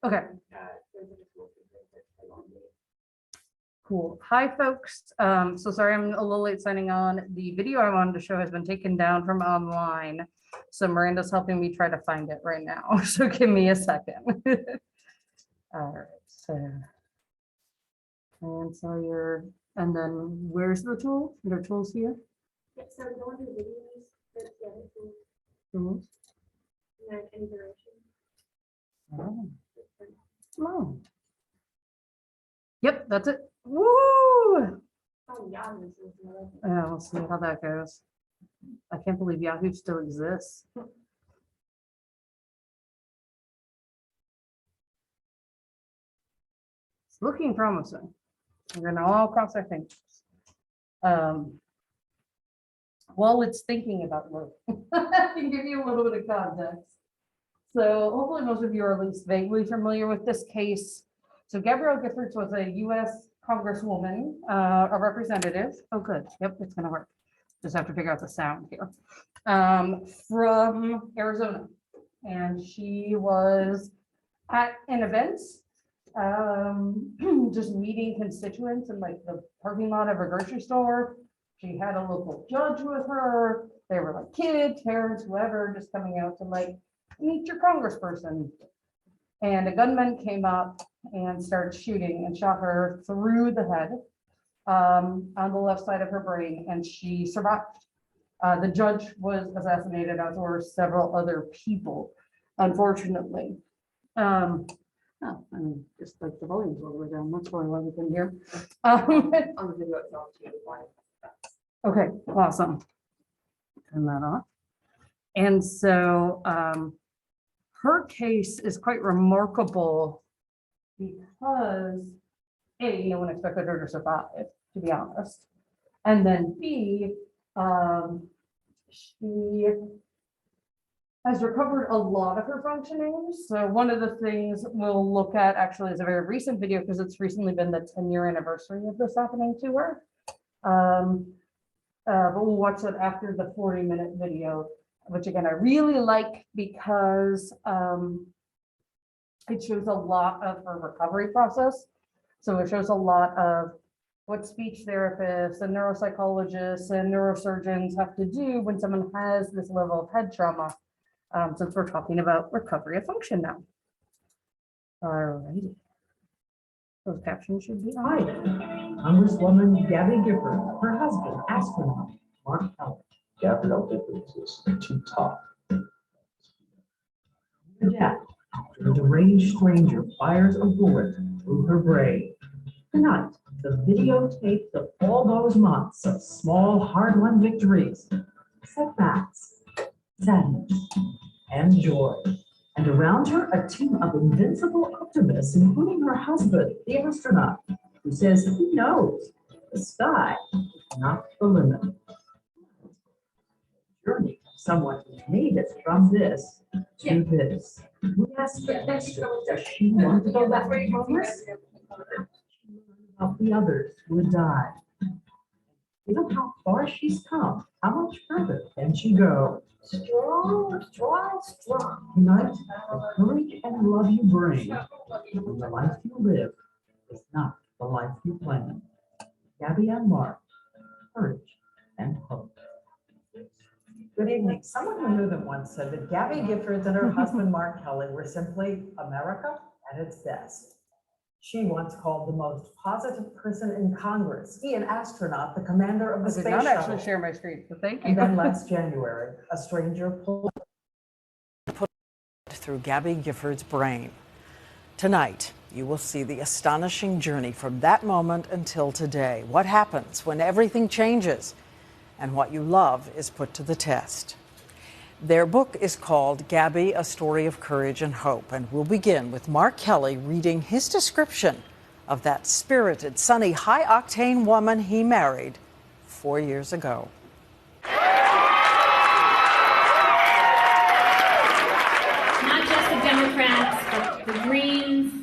Okay. Cool. Hi, folks. So sorry I'm a little late signing on. The video I wanted to show has been taken down from online. So Miranda's helping me try to find it right now. So give me a second. All right. So cancel your, and then where's the tool? There are tools here. Yeah, so go into videos, there's the other tool, Tools. and then any duration. Oh. Oh. Yep, that's it. Woo! Oh, yeah, this is another. Yeah, we'll see how that goes. I can't believe Yahoo still exists. It's looking promising. We're gonna all cross our fingers. While it's thinking about work, I can give you a little bit of context. So hopefully most of you are at least vaguely familiar with this case. So Gabrielle Giffords was a US Congresswoman, a representative. Oh, good. Yep, it's gonna work. Just have to figure out the sound here. From Arizona. And she was at an event, just meeting constituents in like the parking lot of a grocery store. She had a local judge with her. They were like kids, parents, whoever, just coming out to like meet your congressperson. And a gunman came up and started shooting and shot her through the head on the left side of her brain, and she survived. The judge was assassinated, as were several other people, unfortunately. Oh, I mean, just like the volume's all the way down, that's probably why we can hear. On the video itself, too. Okay, awesome. Turn that off. And so her case is quite remarkable because A, no one expected her to survive, to be honest. And then B, she has recovered a lot of her functioning. So one of the things we'll look at actually is a very recent video because it's recently been the 10-year anniversary of this happening to her. But we'll watch that after the 40-minute video, which again, I really like because it shows a lot of her recovery process. So it shows a lot of what speech therapists and neuropsychologists and neurosurgeons have to do when someone has this level of head trauma, since we're talking about recovery of function now. All righty. Those captions should be Hi, on. Congresswoman Gabby Gifford, her husband, astronaut Mark Kelly. Gabrielle Giffords is too tough. Her death after a deranged stranger fires a bullet through her brain. Tonight, the videotapes of all those months of small, hard-won victories, setbacks, sadness, and joy. And around her, a team of invincible optimists, including her husband, the astronaut, who says he knows the sky is not the limit. Journey of someone who made it from this to this. We asked the question, does she want to go back to Congress? Of the others who had died. Given how far she's come, how much further can she go? Strong, strong, strong. Tonight, the courage and love you bring, and the life you live is not the life you plan. Gabby and Mark, courage and hope. Good evening. Someone who knew them once said that Gabby Giffords and her husband, Mark Kelly, were simply America at its best. She once called the most positive person in Congress, an astronaut, the commander of the I space did not shuttle. actually share my screen, so thank you. And then last January, a stranger pulled through Gabby Gifford's brain. Tonight, you will see the astonishing journey from that moment until today. What happens when everything changes and what you love is put to the test. Their book is called Gabby, A Story of Courage and Hope, and we'll begin with Mark Kelly reading his description of that spirited, sunny, high-octane woman he married 4 years ago. Not just the Democrats, but the Greens,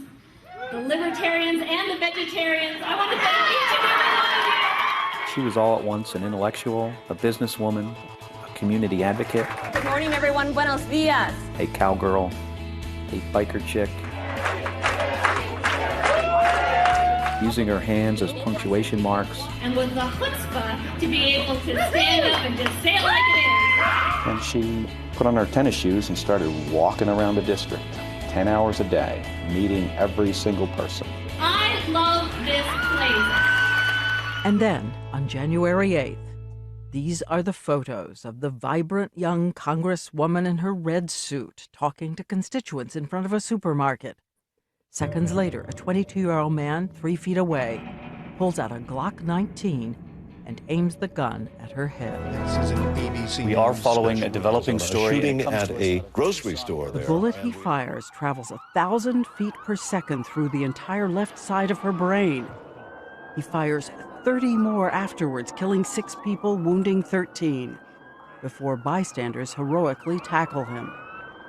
the Libertarians, and the Vegetarians. I want to thank each and every one of you. She was all at once an intellectual, a businesswoman, a community advocate, Good morning, everyone. Buenos dias. a cowgirl, a biker chick, using her hands as punctuation marks, And with the chutzpah to be able to stand up and just say it like it is. and she put on her tennis shoes and started walking around the district 10 hours a day, meeting every single person. I love this place. And then, on January 8th, these are the photos of the vibrant young Congresswoman in her red suit talking to constituents in front of a supermarket. Seconds later, a 22-year-old man 3 feet away pulls out a Glock 19 and aims the gun at her head. We are following a developing story. Shooting at a grocery store The there. bullet he fires travels 1,000 feet per second through the entire left side of her brain. He fires 30 more afterwards, killing 6 people, wounding 13, before bystanders heroically tackle him.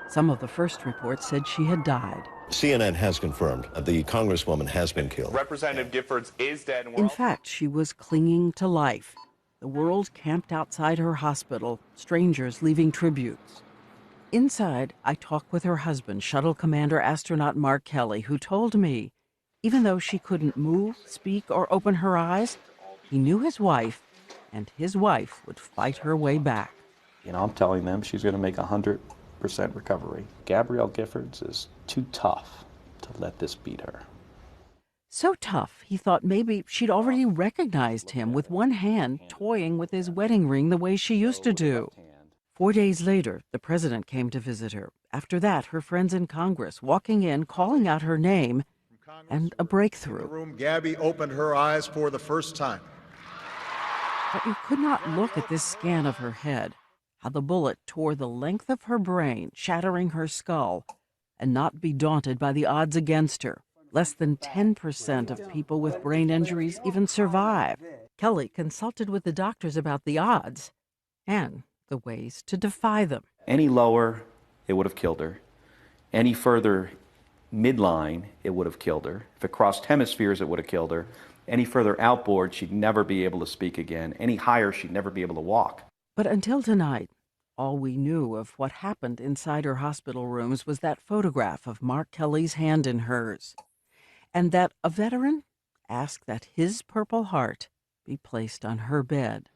Some of the first reports said she had died. CNN has confirmed the Congresswoman has been killed. Representative Giffords is dead. In fact, she was clinging to life. The world camped outside her hospital, strangers leaving tributes. Inside, I talked with her husband, Shuttle Commander astronaut Mark Kelly, who told me, even though she couldn't move, speak, or open her eyes, he knew his wife, and his wife would fight her way back. I'm telling them she's going to make 100% recovery. Gabrielle Giffords is too tough to let this beat her. So tough, he thought maybe she'd already recognized him with one hand toying with his wedding ring the way she used to do. 4 days later, the president came to visit her. After that, her friends in Congress walking in, calling out her name, and a breakthrough. Room, Gabby opened her eyes for the first time. But you could not look at this scan of her head, how the bullet tore the length of her brain, shattering her skull, and not be daunted by the odds against her. Less than 10% of people with brain injuries even survive. Kelly consulted with the doctors about the odds and the ways to defy them. Any lower, it would have killed her. Any further midline, it would have killed her. If it crossed hemispheres, it would have killed her. Any further outboard, she'd never be able to speak again. Any higher, she'd never be able to walk. But until tonight, all we knew of what happened inside her hospital rooms was that photograph of Mark Kelly's hand in hers, and that a veteran asked that his Purple Heart be placed on her bed.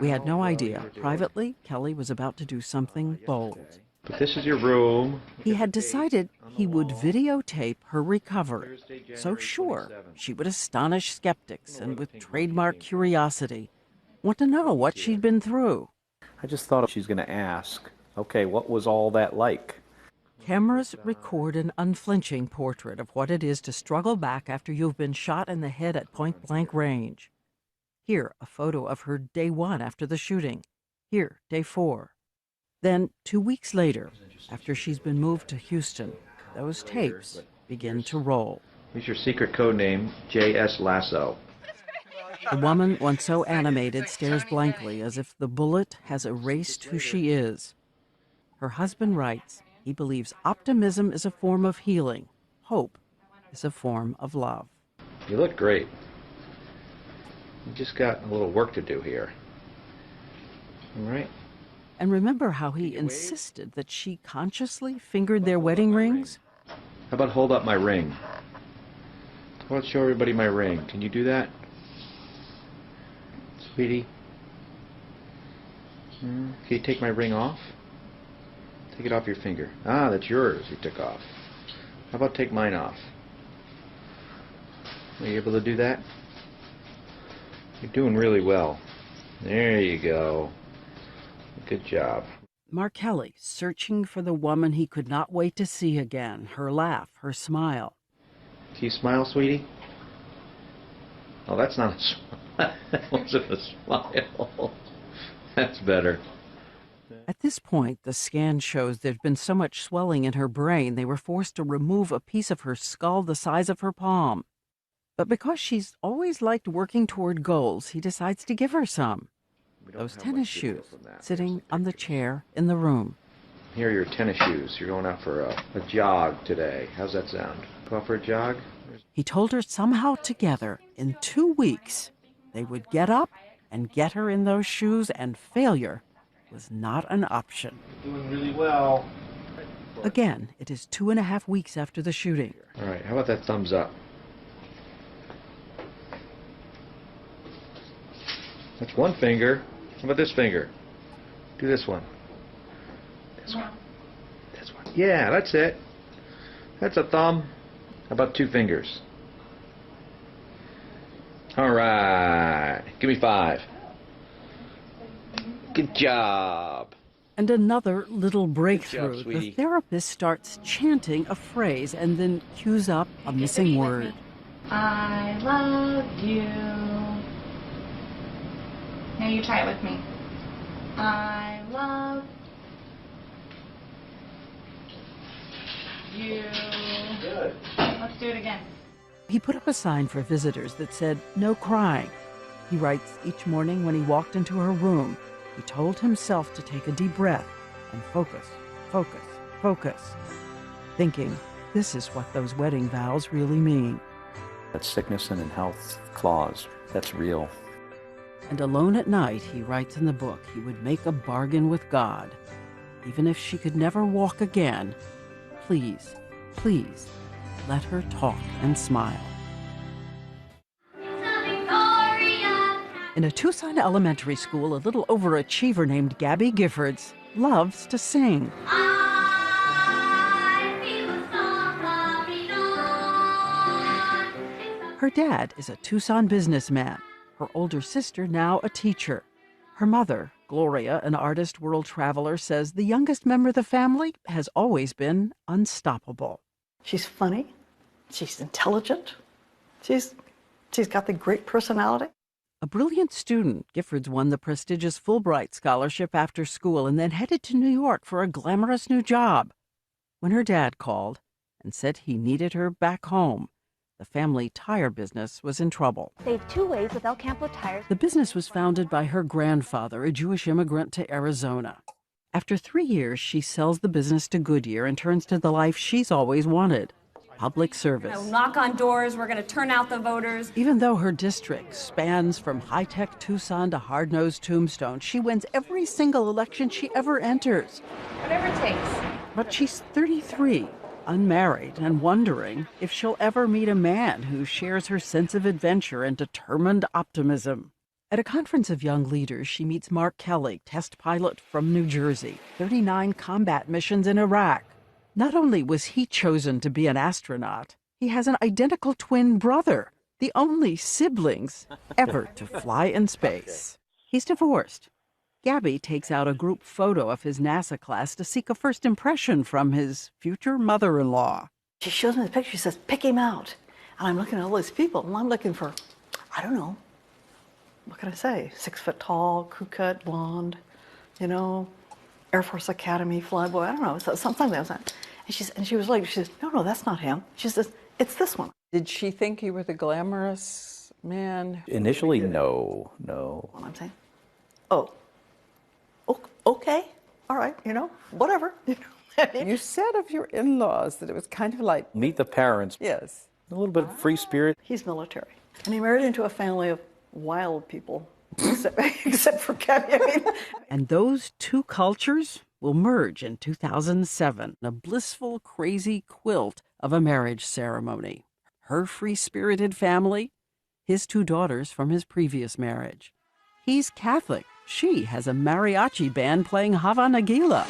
We had no idea. Privately, Kelly was about to do something bold. But this is your room. He had decided he would videotape her recovery. So sure, she would astonish skeptics and with trademark curiosity want to know what she'd been through. I just thought she's going to ask, okay, what was all that like? Cameras record an unflinching portrait of what it is to struggle back after you've been shot in the head at point-blank range. Here, a photo of her day 1 after the shooting. Here, day 4. Then, 2 weeks later, after she's been moved to Houston, those tapes begin to roll. Here's your secret code name, J.S. Lasso. The woman, once so animated, stares blankly as if the bullet has erased who she is. Her husband writes he believes optimism is a form of healing. Hope is a form of love. You look great. You just got a little work to do here. All right? And remember how he insisted that she consciously fingered their wedding rings? How about hold up my ring? I want to show everybody my ring. Can you do that? Sweetie? Can you take my ring off? Take it off your finger. Ah, that's yours you took off. How about take mine off? Are you able to do that? You're doing really well. There you go. Good job. Mark Kelly, searching for the woman he could not wait to see again, her laugh, her smile. Can you smile, sweetie? Oh, that's not a smile. That wasn't a smile. That's better. At this point, the scan shows there'd been so much swelling in her brain they were forced to remove a piece of her skull the size of her palm. But because she's always liked working toward goals, he decides to give her some. Those tennis shoes sitting on the chair in the room. Here are your tennis shoes. You're going out for a jog today. How's that sound? Go out for a jog? He told her somehow together, in 2 weeks, they would get up and get her in those shoes, and failure was not an option. Doing really well. Again, it is 2.5 weeks after the shooting. All right, how about that thumbs up? That's one finger. How about this finger? Do this one. This one. This one. Yeah, that's it. That's a thumb. How about two fingers? All right. Give me 5. Good job. And another little breakthrough. The sweetie. therapist starts chanting a phrase and then cues up a missing word. I love you. Now you try it with me. I love you. Good. Let's do it again. He put up a sign for visitors that said, "No crying." He writes each morning when he walked into her room, he told himself to take a deep breath and focus, focus, focus, thinking this is what those wedding vows really mean. That sickness and in health clause, that's real. And alone at night, he writes in the book, he would make a bargain with God. Even if she could never walk again, please, please, let her talk and smile. In a Tucson elementary school, a little overachiever named Gabby Giffords loves to sing. Her dad is a Tucson businessman. Her older sister, now a teacher. Her mother, Gloria, an artist world traveler, says the youngest member of the family has always been unstoppable. She's funny. She's intelligent. She's got the great personality. A brilliant student, Giffords won the prestigious Fulbright scholarship after school and then headed to New York for a glamorous new job. When her dad called and said he needed her back home, the family tire business was in trouble. Save 2 ways with El Campo tires. The business was founded by her grandfather, a Jewish immigrant to Arizona. After 3 years, she sells the business to Goodyear and turns to the life she's always wanted, public service. Knock on doors, we're going to turn out the voters. Even though her district spans from high-tech Tucson to hard-nosed Tombstone, she wins every single election she ever enters. Whatever it takes. But she's 33, unmarried, and wondering if she'll ever meet a man who shares her sense of adventure and determined optimism. At a conference of young leaders, she meets Mark Kelly, test pilot from New Jersey, 39 combat missions in Iraq. Not only was he chosen to be an astronaut, he has an identical twin brother, the only siblings ever to fly in space. He's divorced. Gabby takes out a group photo of his NASA class to seek a first impression from his future mother-in-law. She shows me the picture. She says, pick him out. And I'm looking at all these people, and I'm looking for, I don't know, what can I say? 6 foot tall, crew cut, blonde, Air Force Academy flyboy. I don't know, something like that. And she was like, she says, no, that's not him. She says, it's this one. Did she think you were the glamorous man? Initially, no. What I'm saying? Oh, okay, all right, whatever. You said of your in-laws that it was kind of like... Meet the parents. Yes. A little bit of free spirit. He's military. And he married into a family of wild people, except for Gabby. And those two cultures will merge in 2007, a blissful, crazy quilt of a marriage ceremony. Her free-spirited family, his 2 daughters from his previous marriage. He's Catholic. She has a mariachi band playing Hava Nagila.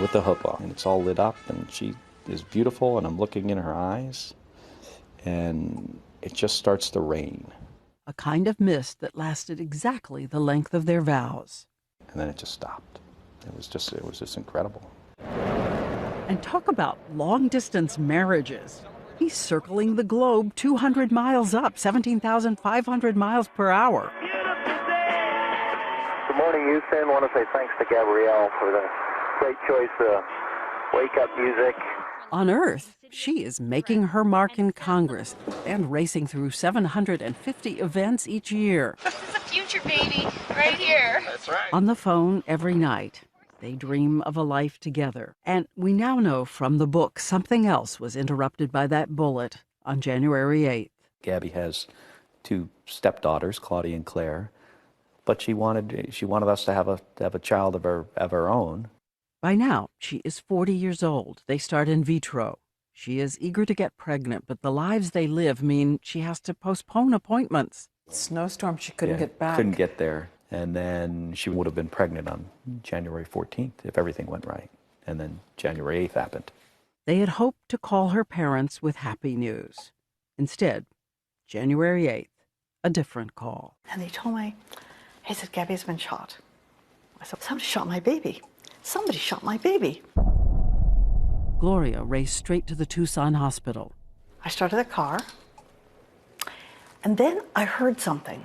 With the chuppah, and it's all lit up, and she is beautiful, and I'm looking in her eyes, and it just starts to rain. A kind of mist that lasted exactly the length of their vows. And then it just stopped. It was just incredible. And talk about long-distance marriages. He's circling the globe 200 miles up, 17,500 miles per hour. Good morning, Houston. I want to say thanks to Gabrielle for the great choice of wake-up music. On Earth, she is making her mark in Congress and racing through 750 events each year. This is the future, baby, right here. That's right. On the phone every night, they dream of a life together. And we now know from the book something else was interrupted by that bullet on January 8th. Gabby has 2 stepdaughters, Claudia and Claire. but she wanted us to have a child of her own. By now, she is 40 years old. They start in vitro. She is eager to get pregnant, but the lives they live mean she has to postpone appointments. Snowstorm, she couldn't get back. Couldn't get there. And then she would have been pregnant on January 14th if everything went right. And then January 8th happened. They had hoped to call her parents with happy news. Instead, January 8th, a different call. And they told me, he said, Gabby's been shot. I said, somebody shot my baby. Somebody shot my baby. Gloria raced straight to the Tucson hospital. I started the car, and then I heard something.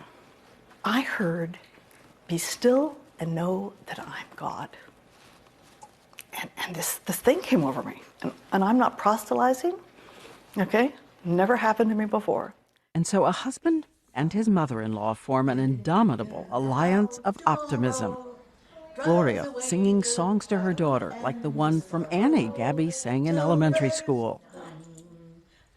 I heard, be still and know that I'm God. And this thing came over me. And I'm not proselytizing, okay? Never happened to me before. And so a husband and his mother-in-law form an indomitable alliance of optimism. Gloria singing songs to her daughter, like the one from Annie Gabby sang in elementary school.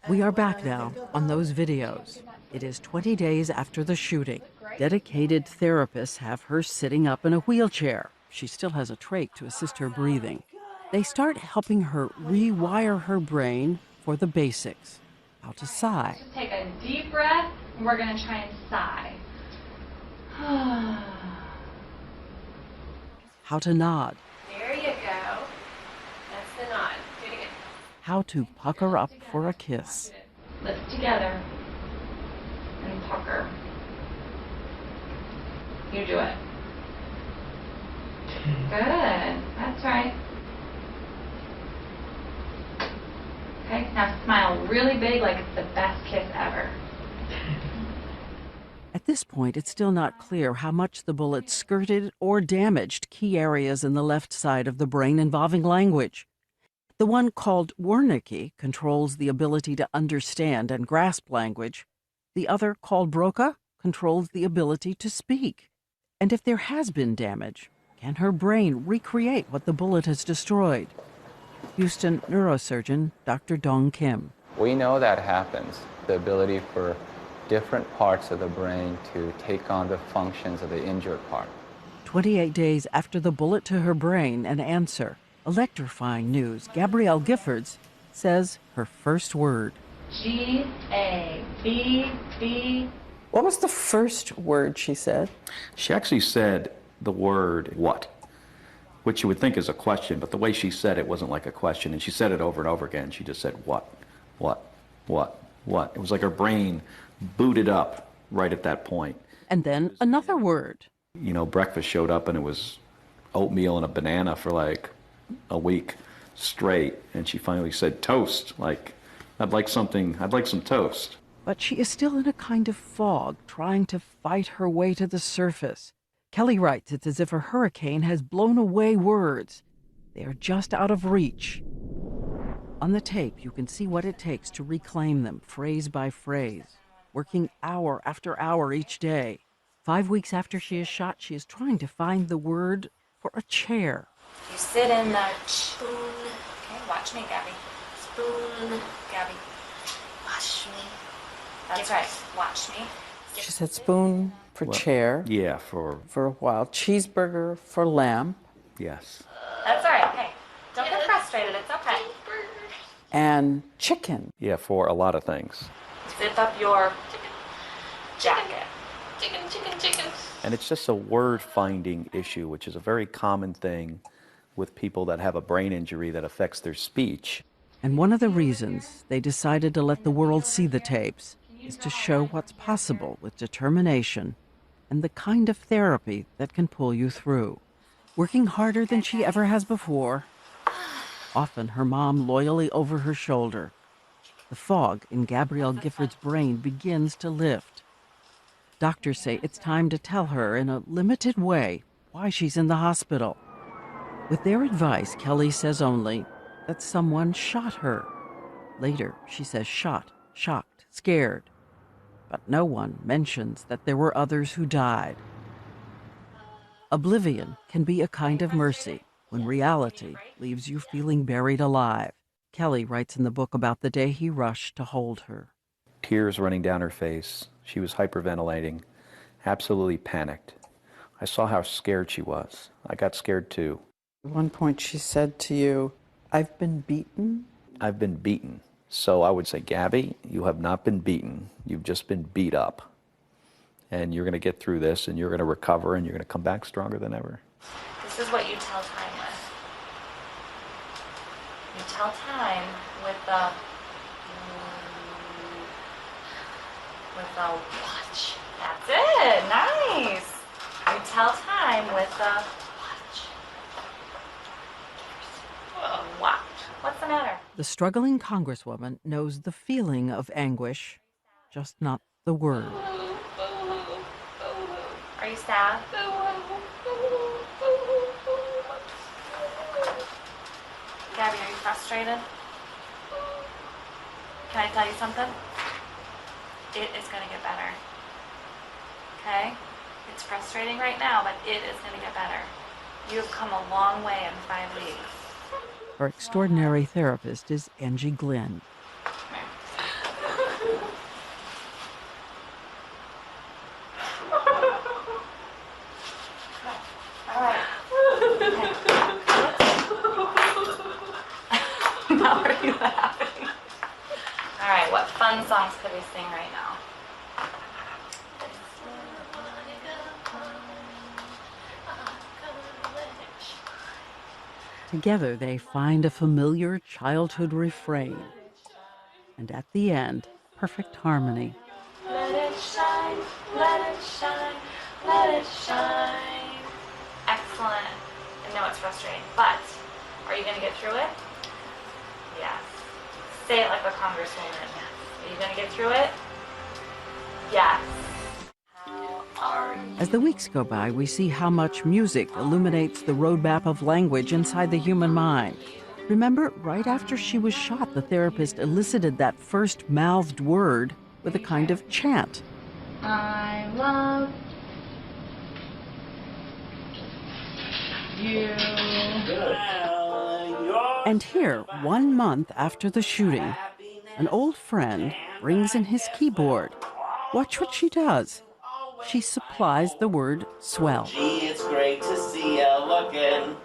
We are back now on those videos. It is 20 days after the shooting. Dedicated therapists have her sitting up in a wheelchair. She still has a trach to assist her breathing. They start helping her rewire her brain for the basics. How to sigh. Just take a deep breath, and we're going to try and sigh. How to nod. There you go. That's the nod. Do it again. How to pucker up for a kiss. Lift together and pucker. You do it. Good. That's right. Okay, now smile really big like it's the best kiss ever. At this point, it's still not clear how much the bullet skirted or damaged key areas in the left side of the brain involving language. The one called Wernicke controls the ability to understand and grasp language. The other, called Broca, controls the ability to speak. And if there has been damage, can her brain recreate what the bullet has destroyed? Houston neurosurgeon Dr. Dong Kim. We know that happens, the ability for different parts of the brain to take on the functions of the injured part. 28 days after the bullet to her brain, an answer. Electrifying news. Gabrielle Giffords says her first word. G-A-B-B. What was the first word she said? She actually said the word what, which you would think is a question, but the way she said it wasn't like a question, and she said it over and over again. She just said what. It was like her brain booted up right at that point. And then another word. You know, breakfast showed up and it was oatmeal and a banana for like a week straight, and she finally said toast, like, I'd like some toast. But she is still in a kind of fog, trying to fight her way to the surface. Kelly writes it's as if a hurricane has blown away words. They are just out of reach. On the tape, you can see what it takes to reclaim them, phrase by phrase, working hour after hour each day. 5 weeks after she is shot, she is trying to find the word for a chair. You sit in the spoon. Okay, watch me, Gabby. Spoon, Gabby. Watch me. That's right. Watch me. She said spoon for chair. Yeah, for a while. Cheeseburger for lamp. Yes. That's all right. Hey, don't get frustrated. It's okay. And chicken. Yeah, for a lot of things. Zip up your jacket. Chicken. And it's just a word-finding issue, which is a very common thing with people that have a brain injury that affects their speech. And one of the reasons they decided to let the world see the tapes is to show what's possible with determination and the kind of therapy that can pull you through. Working harder than she ever has before, often her mom loyally over her shoulder. The fog in Gabrielle Giffords' brain begins to lift. Doctors say it's time to tell her in a limited way why she's in the hospital. With their advice, Kelly says only that someone shot her. Later, she says shot, shocked, scared. But no one mentions that there were others who died. Oblivion can be a kind of mercy when reality leaves you feeling buried alive. Kelly writes in the book about the day he rushed to hold her. Tears running down her face. She was hyperventilating, absolutely panicked. I saw how scared she was. I got scared too. At one point she said to you, "I've been beaten." I've been beaten. So I would say, Gabby, you have not been beaten. You've just been beat up. And you're going to get through this, and you're going to recover, and you're going to come back stronger than ever. This is what you tell time with. You tell time with the watch. That's it. Nice. You tell time with the watch. What's the matter? The struggling Congresswoman knows the feeling of anguish, just not the word. Are you sad? Gabby, are you frustrated? Can I tell you something? It is going to get better. Okay? It's frustrating right now, but it is going to get better. You have come a long way in 5 weeks. Our extraordinary therapist is Angie Glenn. All right. Now are you laughing? All right, what fun songs could we sing right now? Together they find a familiar childhood refrain. And at the end, perfect harmony. Let it shine, let it shine, let it shine. Excellent. I know it's frustrating, but are you going to get through it? Yes. Say it like a congresswoman. Are you going to get through it? Yes. As the weeks go by, we see how much music illuminates the roadmap of language inside the human mind. Remember, right after she was shot, the therapist elicited that first mouthed word with a kind of chant. I love you. And here, 1 month after the shooting, an old friend brings in his keyboard. Watch what she does. She supplies the word swell. Gee, it's great to see you looking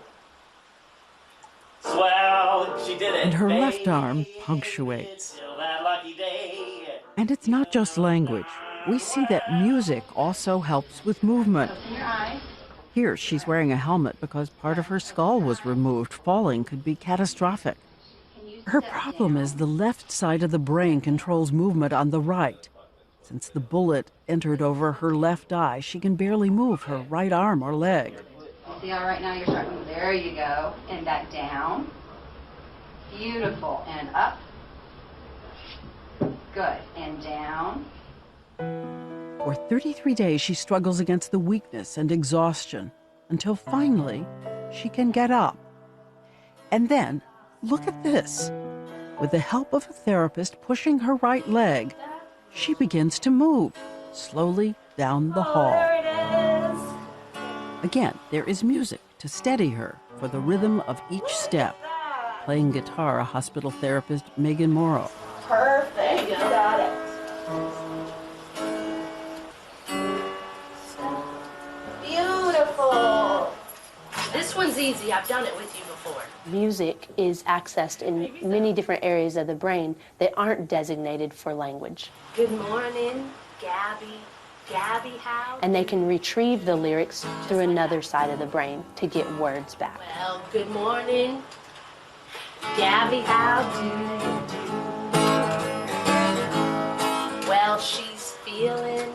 swell. She did it. And her babe. left arm punctuates. Till that lucky day. And it's not just language. We see that music also helps with movement. Open your eye. Here, she's wearing a helmet because part of her skull was removed. Falling could be catastrophic. Her problem is the left side of the brain controls movement on the right. Since the bullet entered over her left eye, she can barely move her right arm or leg. See how right now you're starting, there you go, and that down. Beautiful, and up. Good, and down. For 33 days, she struggles against the weakness and exhaustion until finally she can get up. And then, look at this. With the help of a therapist pushing her right leg, she begins to move slowly down the hall. There it is. Again, there is music to steady her for the rhythm of each step. Playing guitar, a hospital therapist, Megan Morrow. Perfect. You got it. Beautiful. This one's easy. I've done it with you before. Music is accessed in many different areas of the brain that aren't designated for language. Good morning, Gabby. Gabby, how? And they can retrieve the lyrics through another side of the brain to get words back. Well, good morning, Gabby, how do you do? Well, she's feeling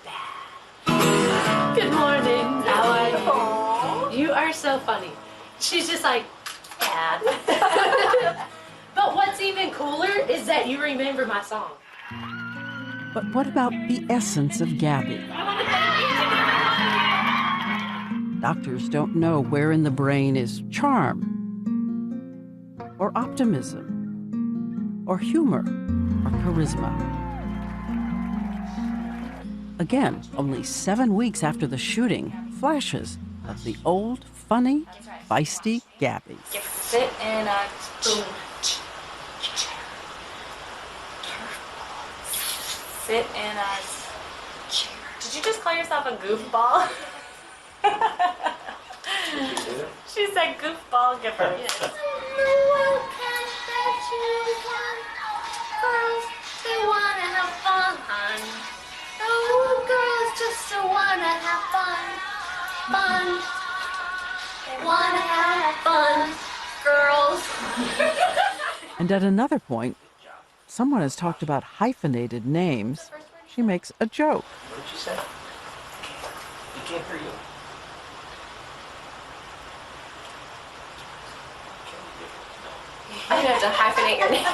bad. Good morning, how are you? Aww. You are so funny. She's just like, bad. But what's even cooler is that you remember my song. But what about the essence of Gabby? Doctors don't know where in the brain is charm, or optimism, or humor, or charisma. Again, only 7 weeks after the shooting, flashes of the old, funny, feisty Gabby. Sit in a boom. Sit in a chair. Did you just call yourself a goofball? She said goofball giver. Girls, they wanna have fun. Oh, girls just wanna have fun. They wanna have fun. Girls. And at another point, someone has talked about hyphenated names. She makes a joke. What did you say? You can't hear you. I have to hyphenate your name.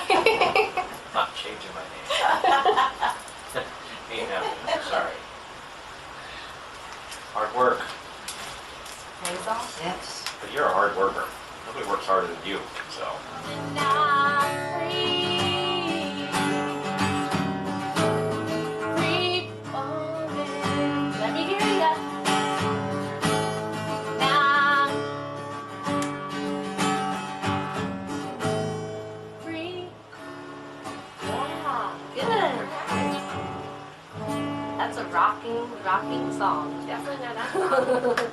Not changing my name. Hey, no, sorry. Hard work. Yes. But you're a hard worker. Nobody works harder than you, so. Let me hear ya. Now. Free. Yeah, good. That's a rocking song. Definitely know that song.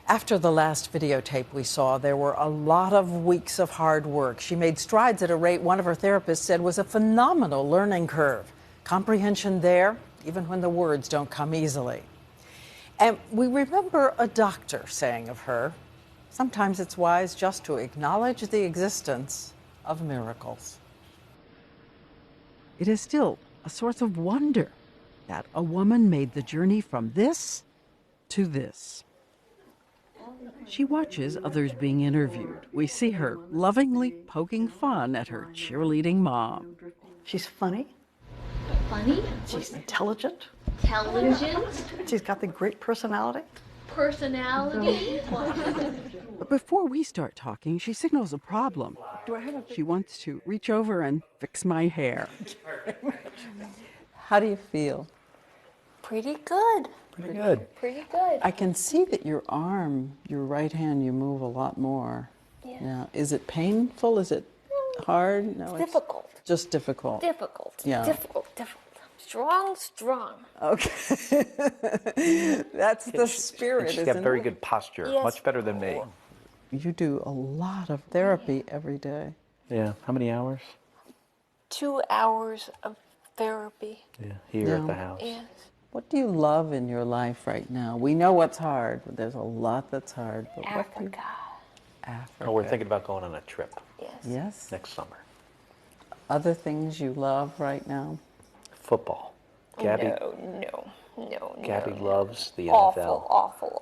After the last videotape we saw, there were a lot of weeks of hard work. She made strides at a rate one of her therapists said was a phenomenal learning curve. Comprehension there, even when the words don't come easily. And we remember a doctor saying of her, sometimes it's wise just to acknowledge the existence of miracles. It is still a source of wonder that a woman made the journey from this to this. She watches others being interviewed. We see her lovingly poking fun at her cheerleading mom. She's funny. Funny? She's intelligent. Intelligent? She's got the great personality. Personality? But before we start talking, she signals a problem. She wants to reach over and fix my hair. How do you feel? Pretty good. Pretty good. Pretty good. I can see that your arm, your right hand, you move a lot more. Yeah. Now, is it painful? Is it hard? No, it's difficult. Just difficult. Difficult. Yeah. Difficult. Strong. Okay. That's the spirit, She's isn't got very it? good posture, Yes. much better than me. You do a lot of therapy every day. Yeah. How many hours? 2 hours of therapy. Yeah. Here at the house. Yes. What do you love in your life right now? We know what's hard, but there's a lot that's hard. But what do you... Africa. Oh, we're thinking about going on a trip Yes. Yes. next summer. Other things you love right now? Football. Gabby. No. Gabby loves the Awful, NFL. awful.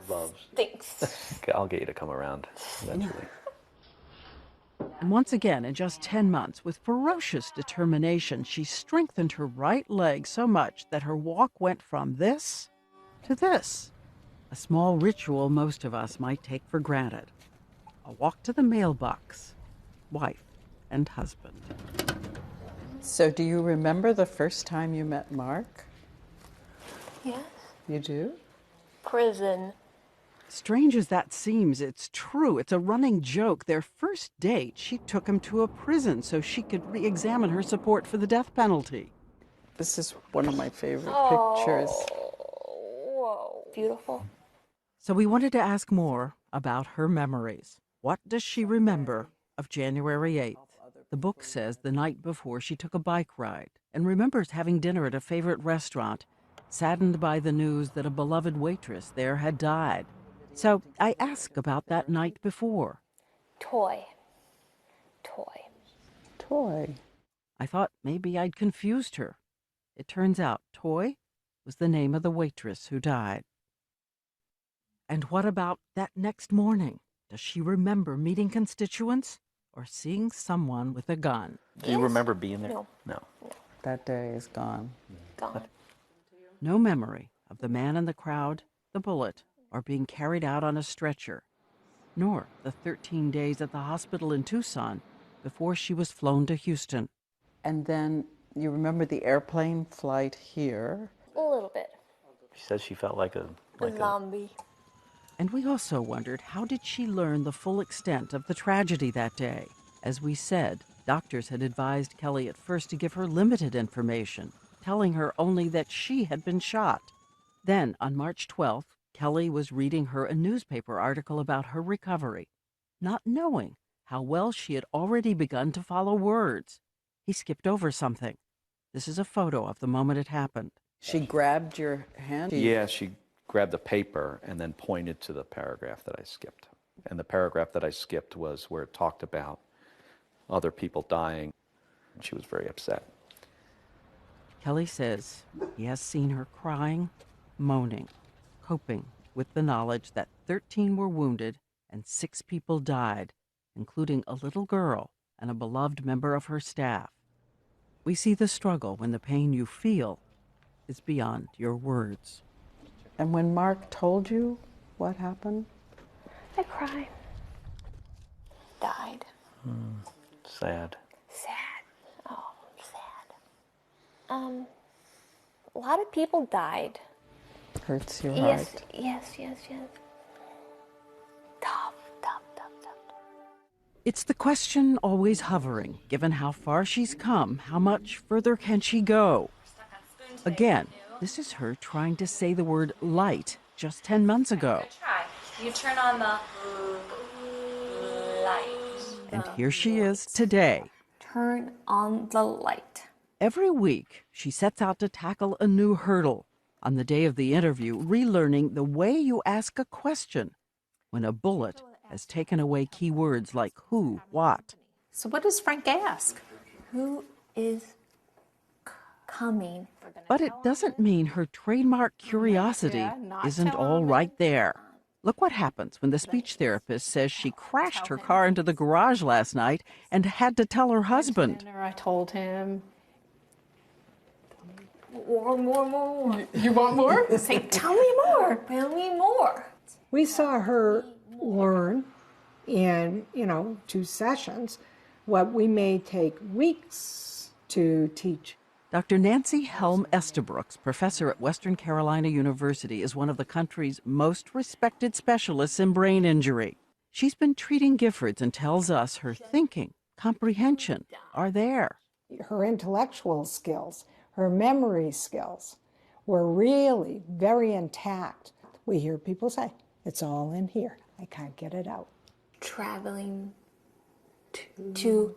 Loves. Thanks. I'll get you to come around eventually. And once again, in just 10 months, with ferocious determination, she strengthened her right leg so much that her walk went from this to this. A small ritual most of us might take for granted. A walk to the mailbox, wife and husband. So do you remember the first time you met Mark? Yes. You do? Prison. Strange as that seems, it's true. It's a running joke. Their first date, she took him to a prison so she could re-examine her support for the death penalty. This is one of my favorite pictures. Whoa. Beautiful. So we wanted to ask more about her memories. What does she remember of January 8th? The book says the night before she took a bike ride and remembers having dinner at a favorite restaurant, saddened by the news that a beloved waitress there had died. So I asked about that night before. Toy. I thought maybe I'd confused her. It turns out Toy was the name of the waitress who died. And what about that next morning? Does she remember meeting constituents or seeing someone with a gun? Do you remember being there? No. That day is gone. Gone. No memory of the man in the crowd, the bullet, or being carried out on a stretcher, nor the 13 days at the hospital in Tucson before she was flown to Houston. And then you remember the airplane flight here. A little bit. She says she felt like a Zombie. And we also wondered, how did she learn the full extent of the tragedy that day? As we said, doctors had advised Kelly at first to give her limited information, telling her only that she had been shot. Then, on March 12th, Kelly was reading her a newspaper article about her recovery, not knowing how well she had already begun to follow words. He skipped over something. This is a photo of the moment it happened. She grabbed your hand? Yeah, she grabbed the paper and then pointed to the paragraph that I skipped. And the paragraph that I skipped was where it talked about other people dying. She was very upset. Kelly says he has seen her crying, moaning, coping with the knowledge that 13 were wounded and 6 people died, including a little girl and a beloved member of her staff. We see the struggle when the pain you feel is beyond your words. And when Mark told you what happened? I cried. Died. Sad. Sad. Oh, sad. A lot of people died. Hurts your Yes, heart. yes. Tough. It's the question always hovering. Given how far she's come, how much further can she go? Again, this is her trying to say the word light just 10 months ago. Good try. You turn on the light. And here she is today. Turn on the light. Every week, she sets out to tackle a new hurdle. On the day of the interview, relearning the way you ask a question when a bullet has taken away key words like who, what. So what does Frank ask? Who is coming? But it doesn't mean her trademark curiosity isn't all right there. Look what happens when the speech therapist says she crashed her car into the garage last night and had to tell her husband. I told him. More. You want more? Say, tell me more. Tell me more. We saw her learn in, 2 sessions what we may take weeks to teach. Dr. Nancy Helm Estabrooks, professor at Western Carolina University, is one of the country's most respected specialists in brain injury. She's been treating Giffords and tells us her thinking, comprehension are there. Her intellectual skills, her memory skills were really very intact. We hear people say, it's all in here. I can't get it out. Traveling to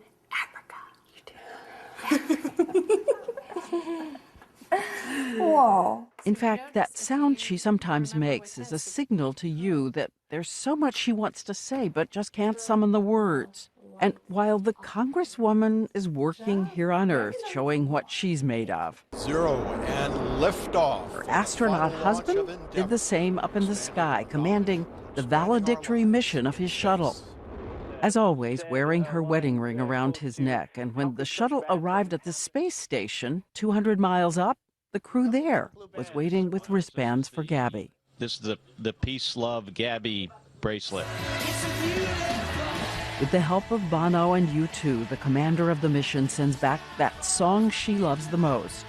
Whoa. In fact, that sound she sometimes makes is a signal to you that there's so much she wants to say but just can't summon the words. And while the Congresswoman is working here on Earth, showing what she's made of, 0 and liftoff. her astronaut husband did the same up in the sky, commanding the valedictory mission of his shuttle. As always, wearing her wedding ring around his neck. And when the shuttle arrived at the space station, 200 miles up, the crew there was waiting with wristbands for Gabby. This is the Peace, Love, Gabby bracelet. With the help of Bono and U2, the commander of the mission sends back that song she loves the most,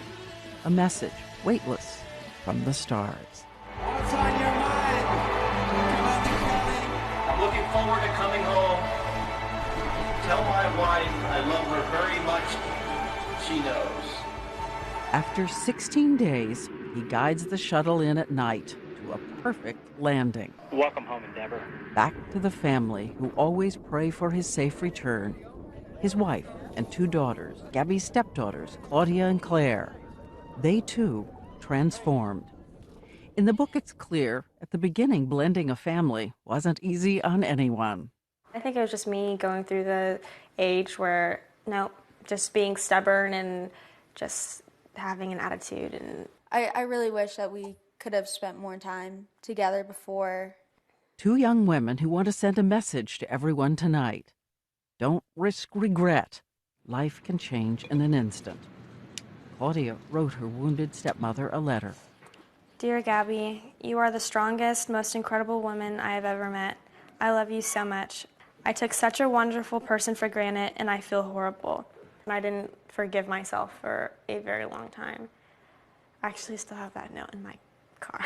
a message, weightless, from the stars. What's on your mind? I'm looking forward to coming home. Tell my wife I love her very much. She knows. After 16 days, he guides the shuttle in at night to a perfect landing. Welcome home, Endeavor. Back to the family who always pray for his safe return. His wife and 2 daughters, Gabby's stepdaughters, Claudia and Claire. They too transformed. In the book, it's clear at the beginning, blending a family wasn't easy on anyone. I think it was just me going through the age where, just being stubborn and just having an attitude. And I really wish that we could have spent more time together before. 2 young women who want to send a message to everyone tonight. Don't risk regret. Life can change in an instant. Claudia wrote her wounded stepmother a letter. Dear Gabby, you are the strongest, most incredible woman I have ever met. I love you so much. I took such a wonderful person for granted, and I feel horrible. I didn't forgive myself for a very long time. I actually still have that note in my car.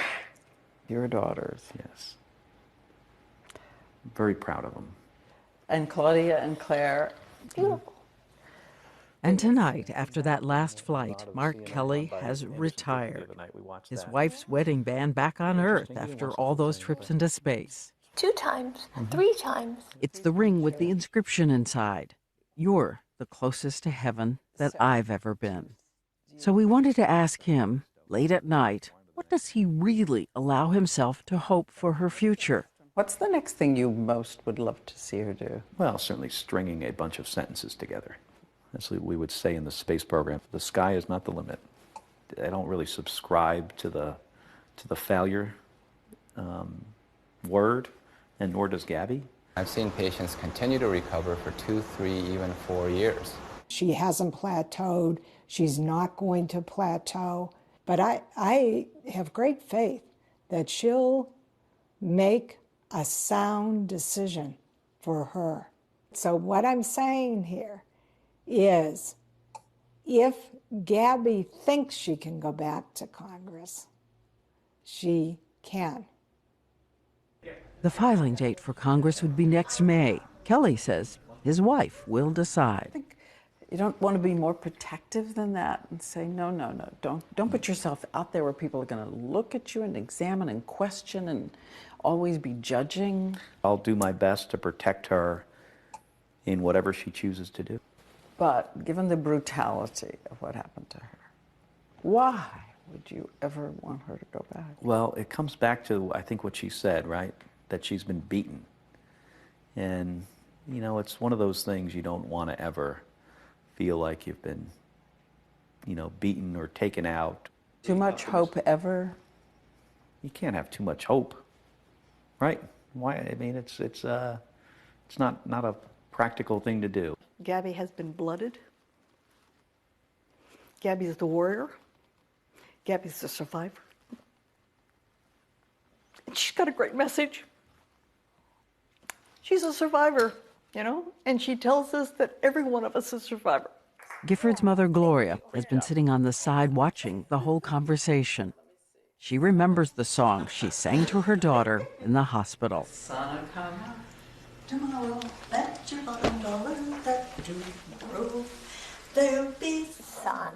Your daughters. Yes. Very proud of them. And Claudia and Claire. Beautiful. And tonight, after that last flight, Mark Kelly has retired. His wife's wedding band back on Earth after all those trips into space. 2 times, 3 times. It's the ring with the inscription inside. You're the closest to heaven that I've ever been. So we wanted to ask him, late at night, what does he really allow himself to hope for her future? What's the next thing you most would love to see her do? Well, certainly stringing a bunch of sentences together. As we would say in the space program, the sky is not the limit. I don't really subscribe to the failure word, and nor does Gabby. I've seen patients continue to recover for 2, 3, even 4 years. She hasn't plateaued. She's not going to plateau. But I have great faith that she'll make a sound decision for her. So what I'm saying here is, if Gabby thinks she can go back to Congress, she can. The filing date for Congress would be next May. Kelly says his wife will decide. You don't want to be more protective than that and say, no, don't put yourself out there where people are going to look at you and examine and question and always be judging. I'll do my best to protect her in whatever she chooses to do. But given the brutality of what happened to her, why would you ever want her to go back? Well, it comes back to, I think, what she said, right? That she's been beaten. And, you know, it's one of those things you don't want to ever feel like you've been, you know, beaten or taken out. Too much hope ever? You can't have too much hope, right? Why? I mean, it's not a practical thing to do. Gabby has been blooded. Gabby's the warrior. Gabby's the survivor. And she's got a great message. She's a survivor, you know, and she tells us that every one of us is a survivor. Gifford's mother, Gloria, has been sitting on the side watching the whole conversation. She remembers the song she sang to her daughter in the hospital. Sun come out tomorrow, bet your bottom dollar that tomorrow there'll be sun.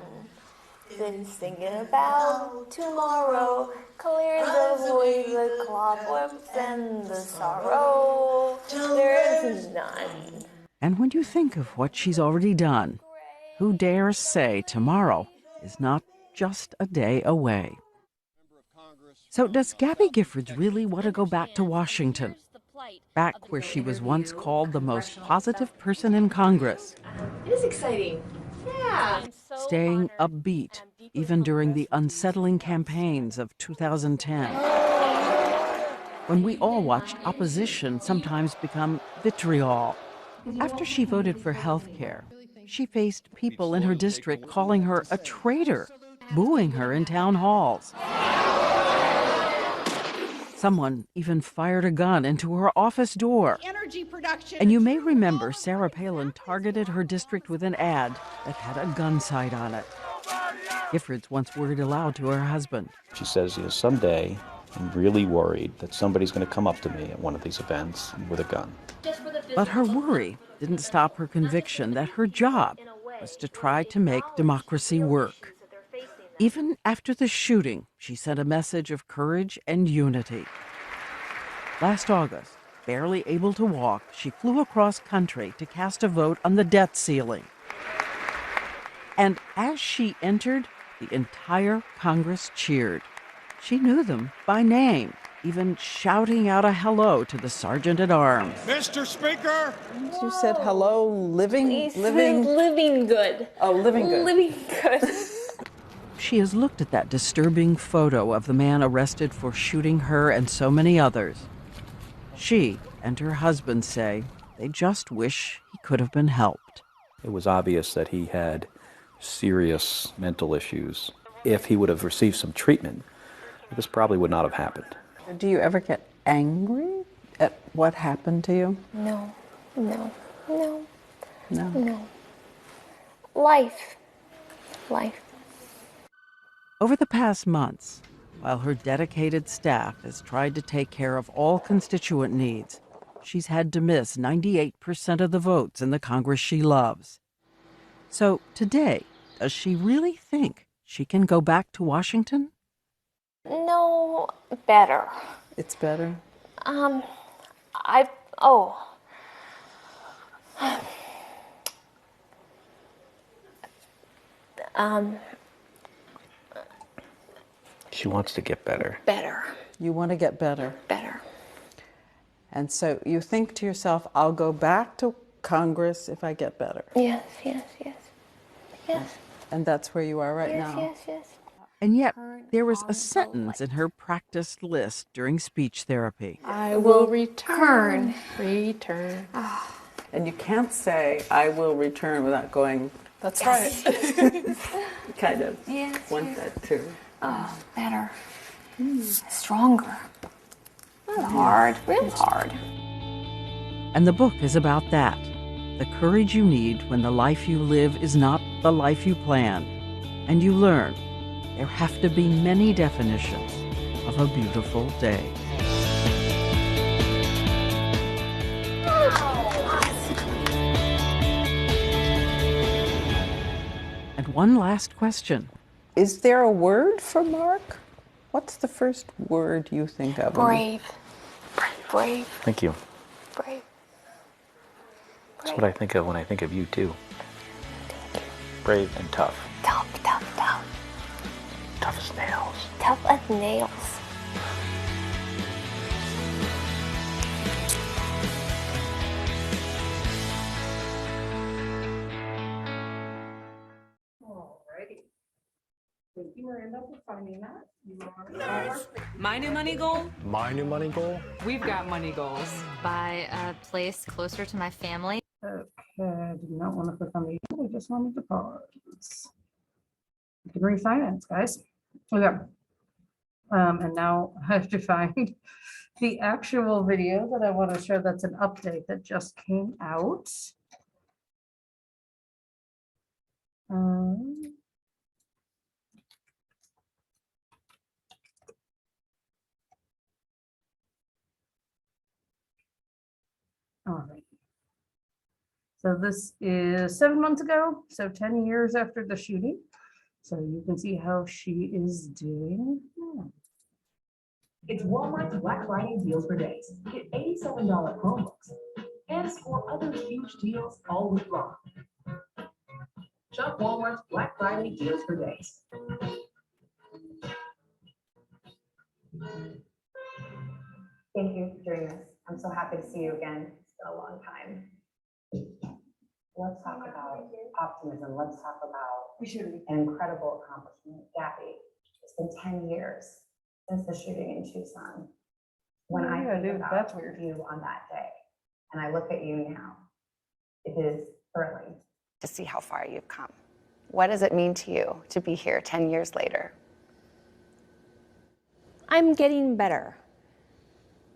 Been thinking about tomorrow, clears away the cobwebs and the sorrow. There is none. And when you think of what she's already done, who dares say tomorrow is not just a day away? So does Gabby Giffords really want to go back to Washington? Back where she was once called the most positive person in Congress. It is exciting. Yeah. Staying upbeat, even during the unsettling campaigns of 2010. When we all watched opposition sometimes become vitriol. After she voted for health care, she faced people in her district calling her a traitor, booing her in town halls. Someone even fired a gun into her office door. And you may remember Sarah Palin targeted her district with an ad that had a gun sight on it. Giffords once worried aloud to her husband. She says, you know, someday I'm really worried that somebody's going to come up to me at one of these events with a gun. But her worry didn't stop her conviction that her job was to try to make democracy work. Even after the shooting, she sent a message of courage and unity. Last August, barely able to walk, she flew across country to cast a vote on the debt ceiling. And as she entered, the entire Congress cheered. She knew them by name, even shouting out a hello to the sergeant at arms. Mr. Speaker! You said hello, living good. Oh, living good. Living good. She has looked at that disturbing photo of the man arrested for shooting her and so many others. She and her husband say they just wish he could have been helped. It was obvious that he had serious mental issues. If he would have received some treatment, this probably would not have happened. Do you ever get angry at what happened to you? No. Life. Over the past months, while her dedicated staff has tried to take care of all constituent needs, she's had to miss 98% of the votes in the Congress she loves. So today, does she really think she can go back to Washington? No, better. It's better. She wants to get better. Better. You want to get better. Better. And so you think to yourself, I'll go back to Congress if I get better. Yes, yes, yes. Yes. And that's where you are right now. Yes, yes. And yet, there was a sentence in her practiced list during speech therapy. I will return. Return. And you can't say, I will return without going, that's right. Kind of want that too. Oh, better. Stronger. Hard. Real hard. And the book is about that. The courage you need when the life you live is not the life you planned. And you learn there have to be many definitions of a beautiful day. And one last question. Is there a word for Mark? What's the first word you think of? Brave. Brave. Thank you. Brave. That's what I think of when I think of you, too. Brave and tough. Tough, tough, tough. Tough as nails. Tough as nails. Thank you, Miranda, for finding that. You are My new money goal? My new money goal? We've got money goals. Buy a place closer to my family. okay. I did not want to click on the. I just wanted to pause. You can refinance, guys. Okay. And now I have to find the actual video that I want to show. That's an update that just came out. All right. So this is 7 months ago, so 10 years after the shooting. So you can see how she is doing. It's Walmart's Black Friday deals for days. Get $87 Chromebooks and score other huge deals all week long. Shop Walmart's Black Friday deals for days. Thank you for joining us. I'm so happy to see you again. It's been a long time. Let's talk about optimism. Let's talk about an incredible accomplishment. Gabby, it's been 10 years since the shooting in Tucson. When I think about you on that day, and I look at you now, it is thrilling to see how far you've come. What does it mean to you to be here 10 years later? I'm getting better.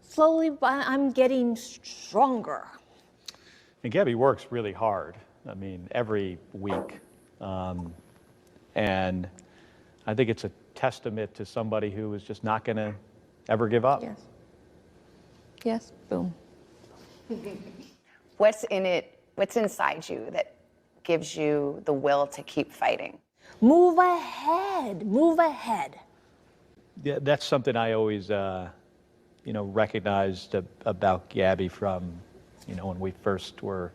Slowly, but I'm getting stronger. And Gabby works really hard. I mean, every week. And I think it's a testament to somebody who is just not going to ever give up. Yes. Yes. Boom. What's in it? What's inside you that gives you the will to keep fighting? Move ahead. Move ahead. Yeah, that's something I always, recognized about Gabby from, when we first were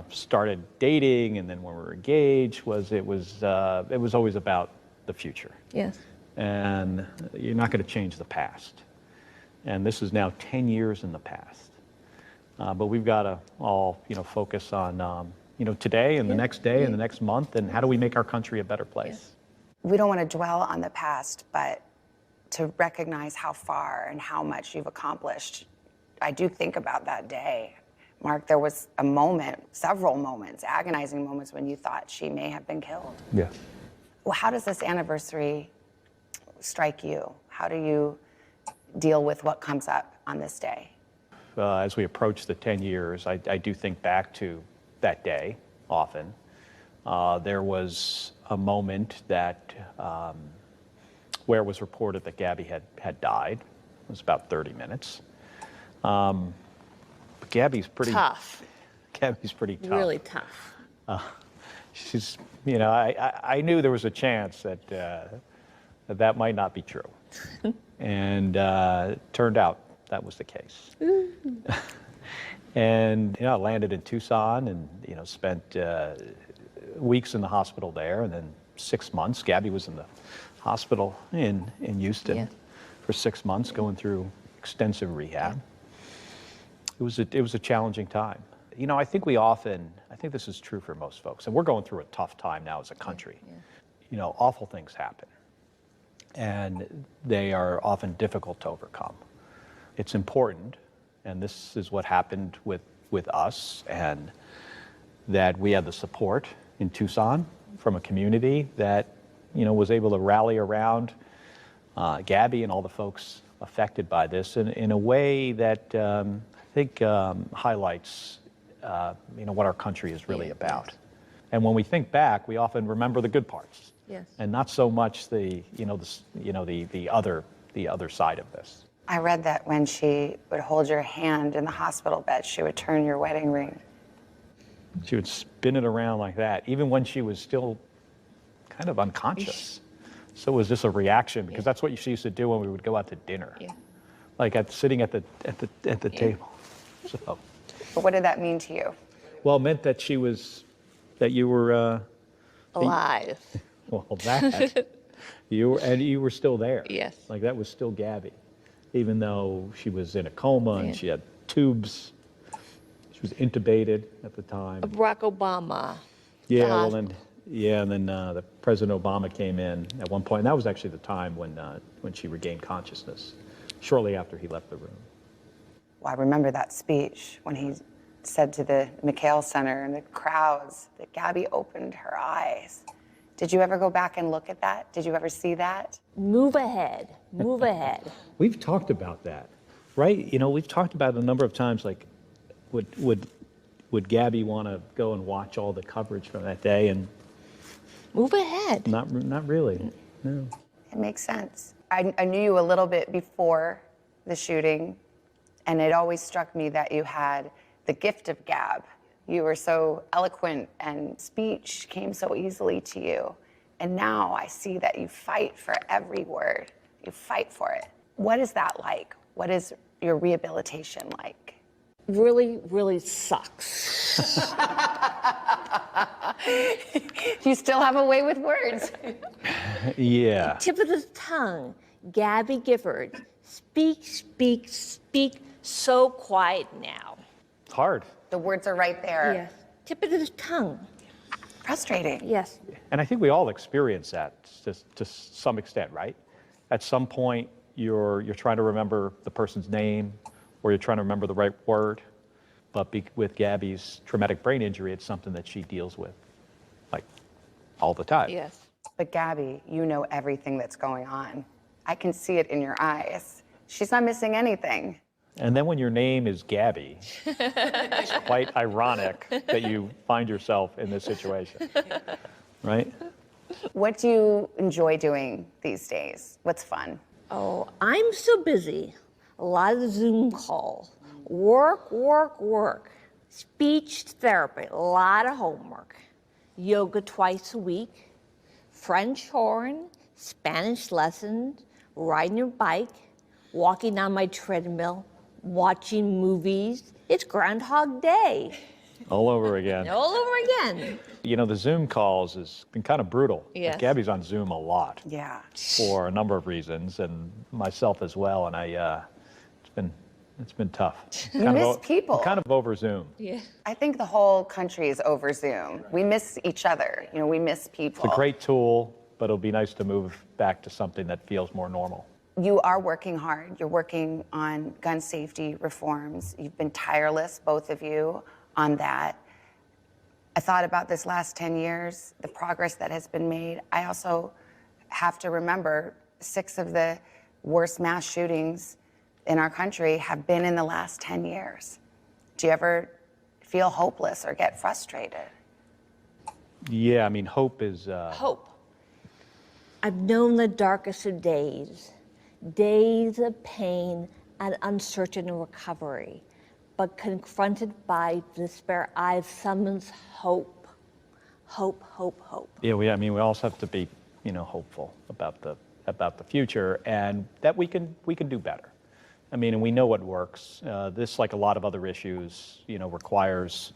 started dating, and then when we were engaged. It was always about the future. Yes. And you're not going to change the past. And this is now 10 years in the past. But we've got to all, focus on, today and the next day and the next month, and how do we make our country a better place? We don't want to dwell on the past, but to recognize how far and how much you've accomplished. I do think about that day. Mark, there was a moment, several moments, agonizing moments when you thought she may have been killed. Yeah. Well, how does this anniversary strike you? How do you deal with what comes up on this day? As we approach the 10 years, I do think back to that day often. There was a moment that where it was reported that Gabby had died. It was about 30 minutes. But Gabby's pretty tough. Gabby's pretty tough. Really tough. she's, you know, I knew there was a chance that that might not be true. And turned out that was the case. And, you know, I landed in Tucson and, you know, spent weeks in the hospital there, and then 6 months. Gabby was in the hospital in Houston for 6 months, going through extensive rehab. It was a challenging time. You know, I think this is true for most folks, and we're going through a tough time now as a country. You know, awful things happen, and they are often difficult to overcome. It's important, and this is what happened with us, and that we had the support in Tucson from a community that, you know, was able to rally around Gabby and all the folks affected by this in a way that I think highlights, you know, what our country is really about. And when we think back, we often remember the good parts, and not so much the other side of this. I read that when she would hold your hand in the hospital bed, she would turn your wedding ring. She would spin it around like that, even when she was still kind of unconscious. So was this a reaction? Because that's what she used to do when we would go out to dinner, like sitting at the table. So, But what did that mean to you? well, it meant that that you were Alive. Well, that you were still there. Yes. Like that was still Gabby, even though she was in a coma and she had tubes. She was intubated at the time. Barack Obama. Yeah, well then, and then the President Obama came in at one point, and that was actually the time when she regained consciousness, shortly after he left the room. Well, I remember that speech when he said to the McHale Center and the crowds that Gabby opened her eyes. Did you ever go back and look at that? Did you ever see that? Move ahead. Move ahead. We've talked about that, right? You know, we've talked about it a number of times, like, would Gabby want to go and watch all the coverage from that day? And move ahead. Not really. No. It makes sense. I knew you a little bit before the shooting, and it always struck me that you had the gift of gab. You were so eloquent, and speech came so easily to you. And now I see that you fight for every word. You fight for it. What is that like? What is your rehabilitation like? Really, really sucks. You still have a way with words. Yeah. Tip of the tongue, Gabby Gifford. Speak, speak, speak. So quiet now. It's hard. The words are right there. Yes. Tip of the tongue. Frustrating. Yes. And I think we all experience that to some extent, right? At some point, you're trying to remember the person's name, or you're trying to remember the right word. But with Gabby's traumatic brain injury, it's something that she deals with, like, all the time. Yes. But Gabby, you know everything that's going on. I can see it in your eyes. She's not missing anything. And then when your name is Gabby, it's quite ironic that you find yourself in this situation, right? What do you enjoy doing these days? What's fun? Oh, I'm so busy. A lot of Zoom calls. Work, work, work. Speech therapy, a lot of homework. Yoga twice a week. French horn, Spanish lessons, riding your bike, walking on my treadmill, watching movies. It's Groundhog Day. All over again. All over again. You know, the Zoom calls has been kind of brutal. Yes. Like, Gabby's on Zoom a lot. Yeah. For a number of reasons, and myself as well. And it's been tough. You miss people. Kind of over Zoom. Yeah. I think the whole country is over Zoom. We miss each other. You know, we miss people. It's a great tool, but it'll be nice to move back to something that feels more normal. You are working hard. You're working on gun safety reforms. You've been tireless, both of you, on that. I thought about this last 10 years, the progress that has been made. I also have to remember 6 of the worst mass shootings in our country have been in the last 10 years. Do you ever feel hopeless or get frustrated? Yeah, I mean, hope is... Hope. I've known the darkest of days, days of pain and uncertain recovery, but confronted by despair, I summons hope. hope, hope, hope. Yeah, I mean, we also have to be, hopeful about the future, and that we can do better. I mean, and we know what works. This, like a lot of other issues, requires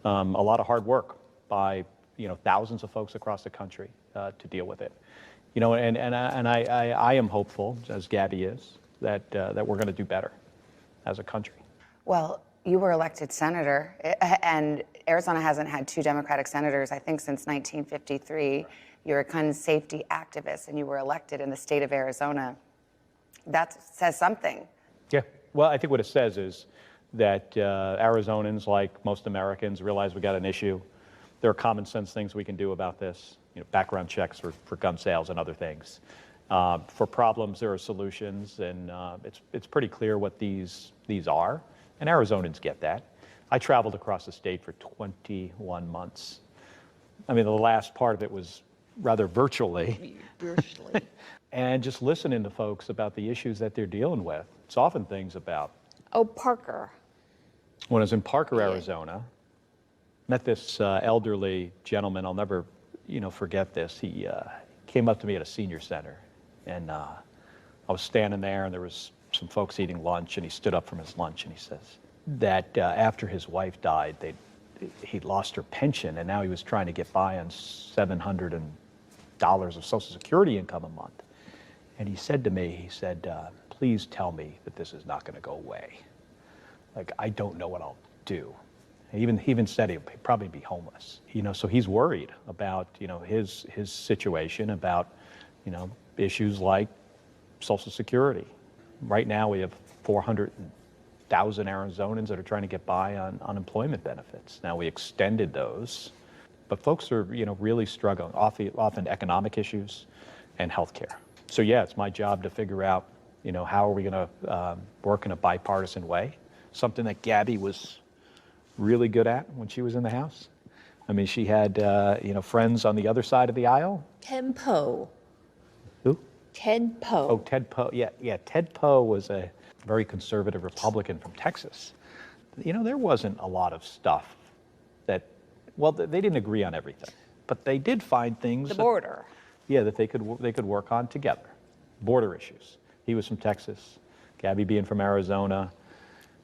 a lot of hard work by thousands of folks across the country to deal with it. I am hopeful, as Gabby is, that we're going to do better as a country. Well, you were elected senator, and Arizona hasn't had 2 Democratic senators, I think, since 1953. You're a gun safety activist, and you were elected in the state of Arizona. That says something. Yeah. Well, I think what it says is that Arizonans, like most Americans, realize we got an issue. There are common sense things we can do about this. Background checks for gun sales and other things. For problems, there are solutions, and it's pretty clear what these are. And Arizonans get that. I traveled across the state for 21 months. I mean, the last part of it was rather virtually. And just listening to folks about the issues that they're dealing with. It's often things about. Oh, Parker. When I was in Parker, Arizona, met this elderly gentleman. I'll never, forget this. He came up to me at a senior center, and I was standing there, and there was some folks eating lunch, and he stood up from his lunch, and he says that after his wife died, he'd lost her pension, and now he was trying to get by on $700 of Social Security income a month. And he said to me, he said, please tell me that this is not going to go away. Like, I don't know what I'll do. And he even said he'd probably be homeless. So he's worried about, his situation, about, issues like Social Security. Right now we have 400,000 Arizonans that are trying to get by on unemployment benefits. Now we extended those, but folks are, really struggling, often economic issues and healthcare. So yeah, it's my job to figure out, how are we going to work in a bipartisan way, something that Gabby was really good at when she was in the House. I mean, she had, friends on the other side of the aisle. Ted Poe. Who? Ted Poe. Oh, Ted Poe. Yeah. Ted Poe was a very conservative Republican from Texas. There wasn't a lot of stuff that, they didn't agree on everything, but they did find things. The border. That they could work on together. Border issues. He was from Texas. Gabby being from Arizona.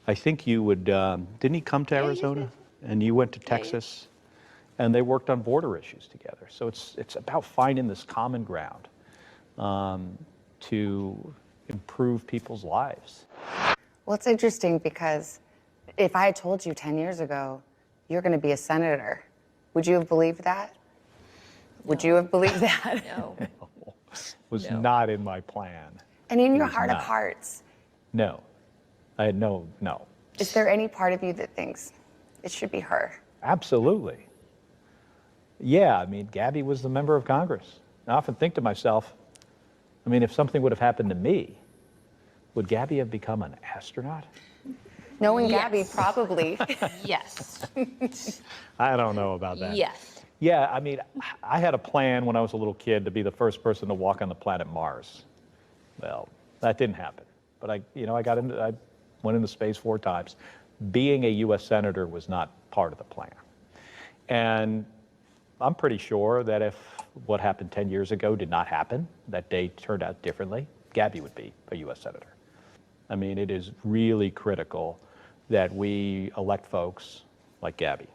I think you would, didn't he come to Arizona? And you went to Texas, and they worked on border issues together. So it's about finding this common ground to improve people's lives. Well, it's interesting because if I had told you 10 years ago, you're going to be a senator, would you have believed that? Would you have believed that? No. Was not in my plan. And in your heart of hearts. No. I had no. Is there any part of you that thinks it should be her? Absolutely. Yeah, I mean, Gabby was the member of Congress. I often think to myself, I mean, if something would have happened to me, would Gabby have become an astronaut? Knowing Gabby, probably. Yes. I don't know about that. Yes. Yeah, I mean, I had a plan when I was a little kid to be the first person to walk on the planet Mars. Well, that didn't happen. But I went into space 4 times. Being a U.S. Senator was not part of the plan. And I'm pretty sure that if what happened 10 years ago did not happen, that day turned out differently, Gabby would be a U.S. Senator. I mean, it is really critical that we elect folks like Gabby,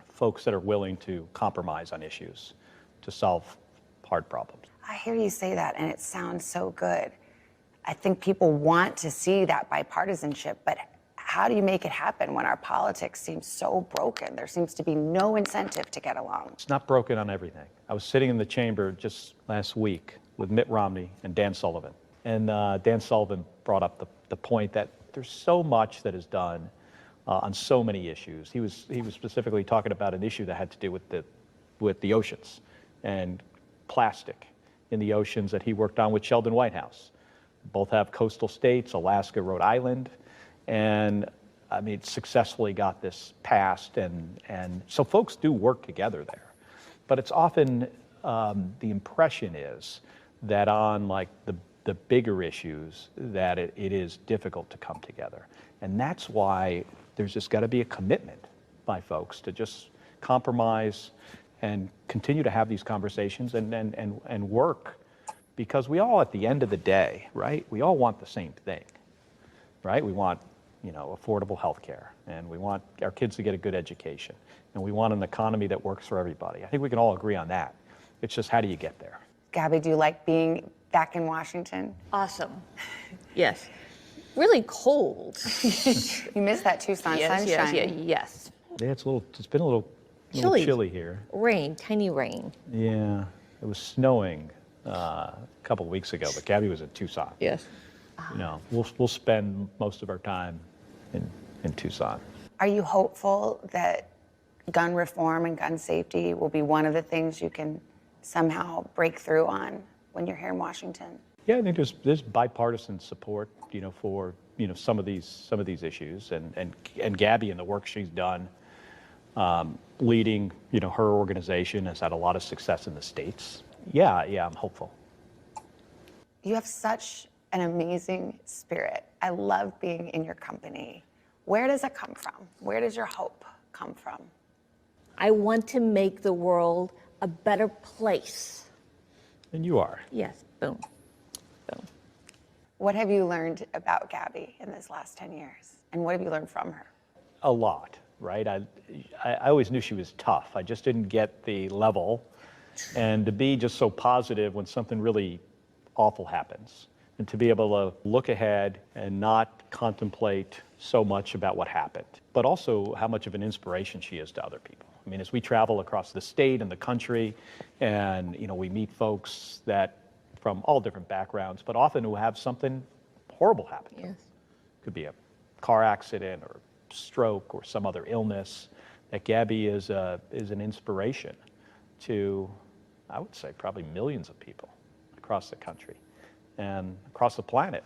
folks that are willing to compromise on issues to solve hard problems. I hear you say that, and it sounds so good. I think people want to see that bipartisanship, but how do you make it happen when our politics seems so broken? There seems to be no incentive to get along. It's not broken on everything. I was sitting in the chamber just last week with Mitt Romney and Dan Sullivan. And Dan Sullivan brought up the point that there's so much that is done on so many issues. He was specifically talking about an issue that had to do with the oceans and plastic in the oceans that he worked on with Sheldon Whitehouse. Both have coastal states, Alaska, Rhode Island, and I mean, successfully got this passed, and so folks do work together there. But it's often, the impression is that on like the bigger issues, that it is difficult to come together. And that's why there's just got to be a commitment by folks to just compromise and continue to have these conversations and work, because we all, at the end of the day, right, we all want the same thing, right? We want, affordable health care, and we want our kids to get a good education, and we want an economy that works for everybody. I think we can all agree on that. It's just, how do you get there? Gabby, do you like being back in Washington? Awesome. Yes. Really cold. You miss that Tucson sunshine. Yes. Yeah, it's been a little chilly here. Rain, tiny rain. Yeah, it was snowing a couple of weeks ago, but Gabby was in Tucson. Yes. We'll spend most of our time in Tucson. Are you hopeful that gun reform and gun safety will be one of the things you can somehow break through on when you're here in Washington? Yeah, I think there's bipartisan support, for some of these issues, and Gabby and the work she's done, leading, her organization has had a lot of success in the States. Yeah, I'm hopeful. You have such an amazing spirit. I love being in your company. Where does it come from? Where does your hope come from? I want to make the world a better place. And you are. Yes, boom. What have you learned about Gabby in this last 10 years? And what have you learned from her? A lot, right? I always knew she was tough. I just didn't get the level. And to be just so positive when something really awful happens. And to be able to look ahead and not contemplate so much about what happened. But also how much of an inspiration she is to other people. I mean, as we travel across the state and the country, and we meet folks that from all different backgrounds, but often who have something horrible happen to them. Could be a car accident or stroke or some other illness. That Gabby is an inspiration to, I would say, probably millions of people across the country and across the planet.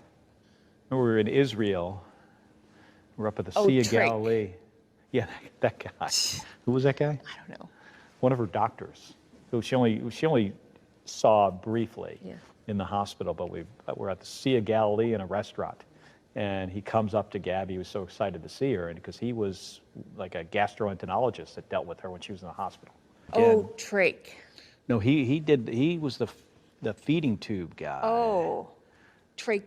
When we were in Israel, we were up at the Sea of Galilee. Yeah, that guy. Who was that guy? I don't know. One of her doctors, who she only saw briefly in the hospital, but we're at the Sea of Galilee in a restaurant, and he comes up to Gabby. He was so excited to see her, and because he was like a gastroenterologist that dealt with her when she was in the hospital. Again, trach. no, he was the feeding tube guy. Trach.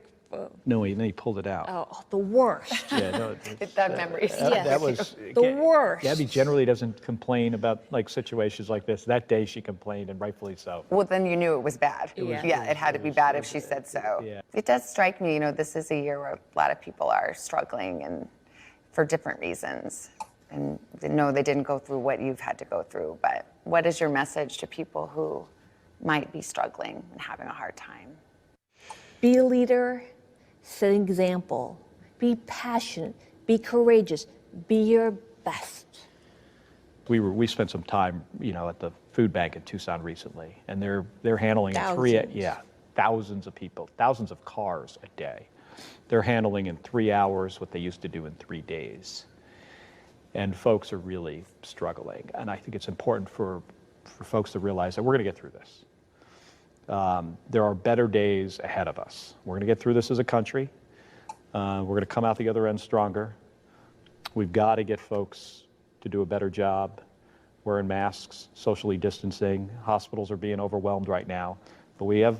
No, then he pulled it out. Oh, the worst. Yeah, no, That memory. that was the worst. Gabby generally doesn't complain about situations like this. That day she complained, and rightfully so. Well, then you knew it was bad. It had to be bad if she said so. Yeah. It does strike me, this is a year where a lot of people are struggling and for different reasons. And no, they didn't go through what you've had to go through. But what is your message to people who might be struggling and having a hard time? Be a leader. Set an example. Be passionate. Be courageous. Be your best. We spent some time, at the food bank in Tucson recently, and they're handling thousands of people, thousands of cars a day. They're handling in 3 hours what they used to do in 3 days. And folks are really struggling. And I think it's important for folks to realize that we're going to get through this. There are better days ahead of us. We're going to get through this as a country. We're going to come out the other end stronger. We've got to get folks to do a better job wearing masks, socially distancing. Hospitals are being overwhelmed right now. But we have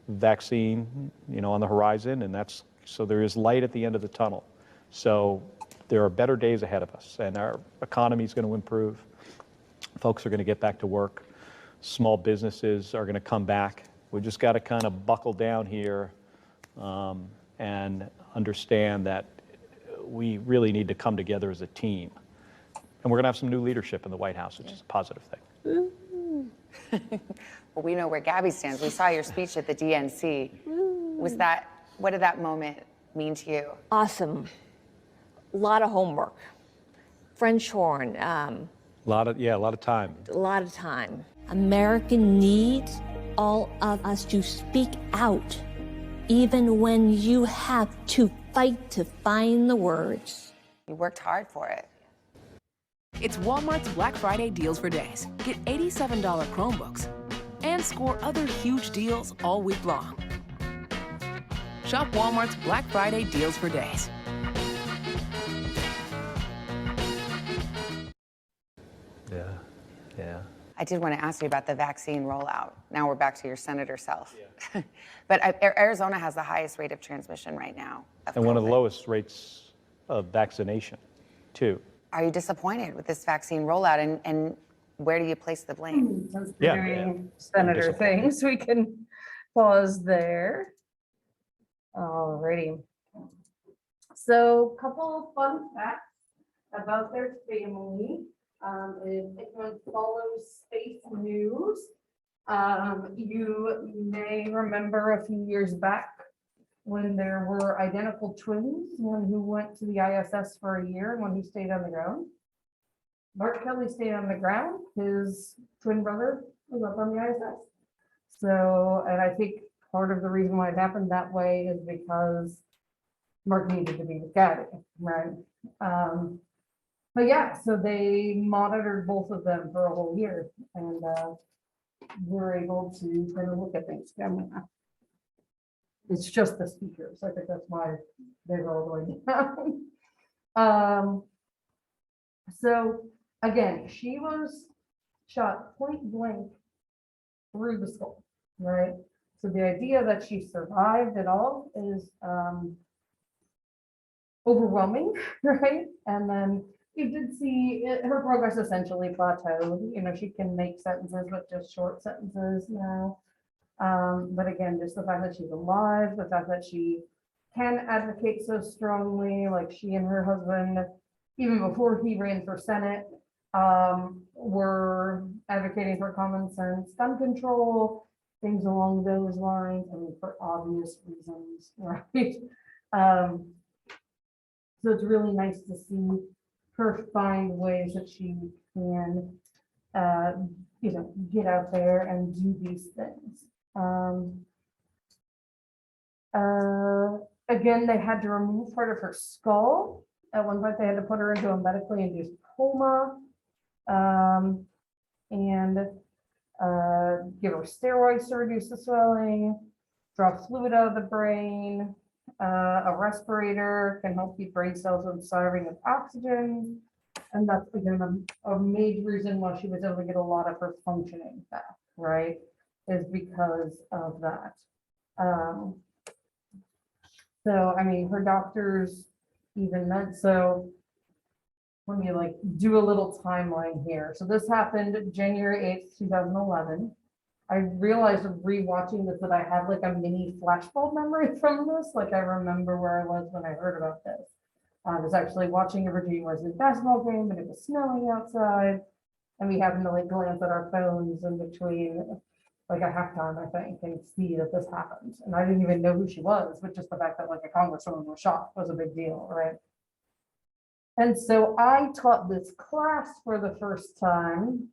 vaccine, on the horizon, and so there is light at the end of the tunnel. So there are better days ahead of us, and our economy is going to improve. Folks are going to get back to work. Small businesses are going to come back. We just got to kind of buckle down here and understand that we really need to come together as a team. And we're going to have some new leadership in the White House, which is a positive thing. Well, we know where Gabby stands. We saw your speech at the DNC. What did that moment mean to you? Awesome. A lot of homework. French horn. A lot of time. A lot of time. America needs all of us to speak out, even when you have to fight to find the words. You worked hard for it. It's Walmart's Black Friday deals for days. Get $87 Chromebooks and score other huge deals all week long. Shop Walmart's Black Friday deals for days. Yeah. I did want to ask you about the vaccine rollout. Now we're back to your senator self. But Arizona has the highest rate of transmission right now. And one of the lowest rates of vaccination, too. Are you disappointed with this vaccine rollout, and where do you place the blame? Since we're doing senator things, we can pause there. Alrighty. So, couple of fun facts about their family. If anyone follows space news, you may remember a few years back when there were identical twins, one who went to the ISS for a year and one who stayed on the ground. Mark Kelly stayed on the ground. His twin brother was up on the ISS. So, and I think part of the reason why it happened that way is because Mark needed to be with Gabby, right? But yeah, so they monitored both of them for a whole year and were able to kind of look at things. It's just the speakers. I think that's why they're all going down. So again, she was shot point blank through the skull, right? So the idea that she survived at all is overwhelming, right? And then you did see her progress essentially plateaued. You know, she can make sentences, but just short sentences now. But again, just the fact that she's alive, the fact that she can advocate so strongly, like she and her husband, even before he ran for Senate, were advocating for common sense gun control, things along those lines, I mean, for obvious reasons, right? So it's really nice to see her find ways that she can, you know, get out there and do these things. Again, they had to remove part of her skull. At one point, they had to put her into a medically induced coma and give her steroids to reduce the swelling, draw fluid out of the brain. A respirator can help keep brain cells from starving of oxygen. And that's again a major reason why she was able to get a lot of her functioning back, right? Is because of that. So, I mean, her doctors even meant, so let me like do a little timeline here. So this happened January 8th, 2011. I realized rewatching this that I have like a mini flashbulb memory from this. Like I remember where I was when I heard about this. I was actually watching a Virginia Wesleyan basketball game, and it was snowing outside. And we happened to like glance at our phones in between like a halftime, I think, and see that this happened. And I didn't even know who she was, but just the fact that like a congresswoman was shot was a big deal, right? And so I taught this class for the first time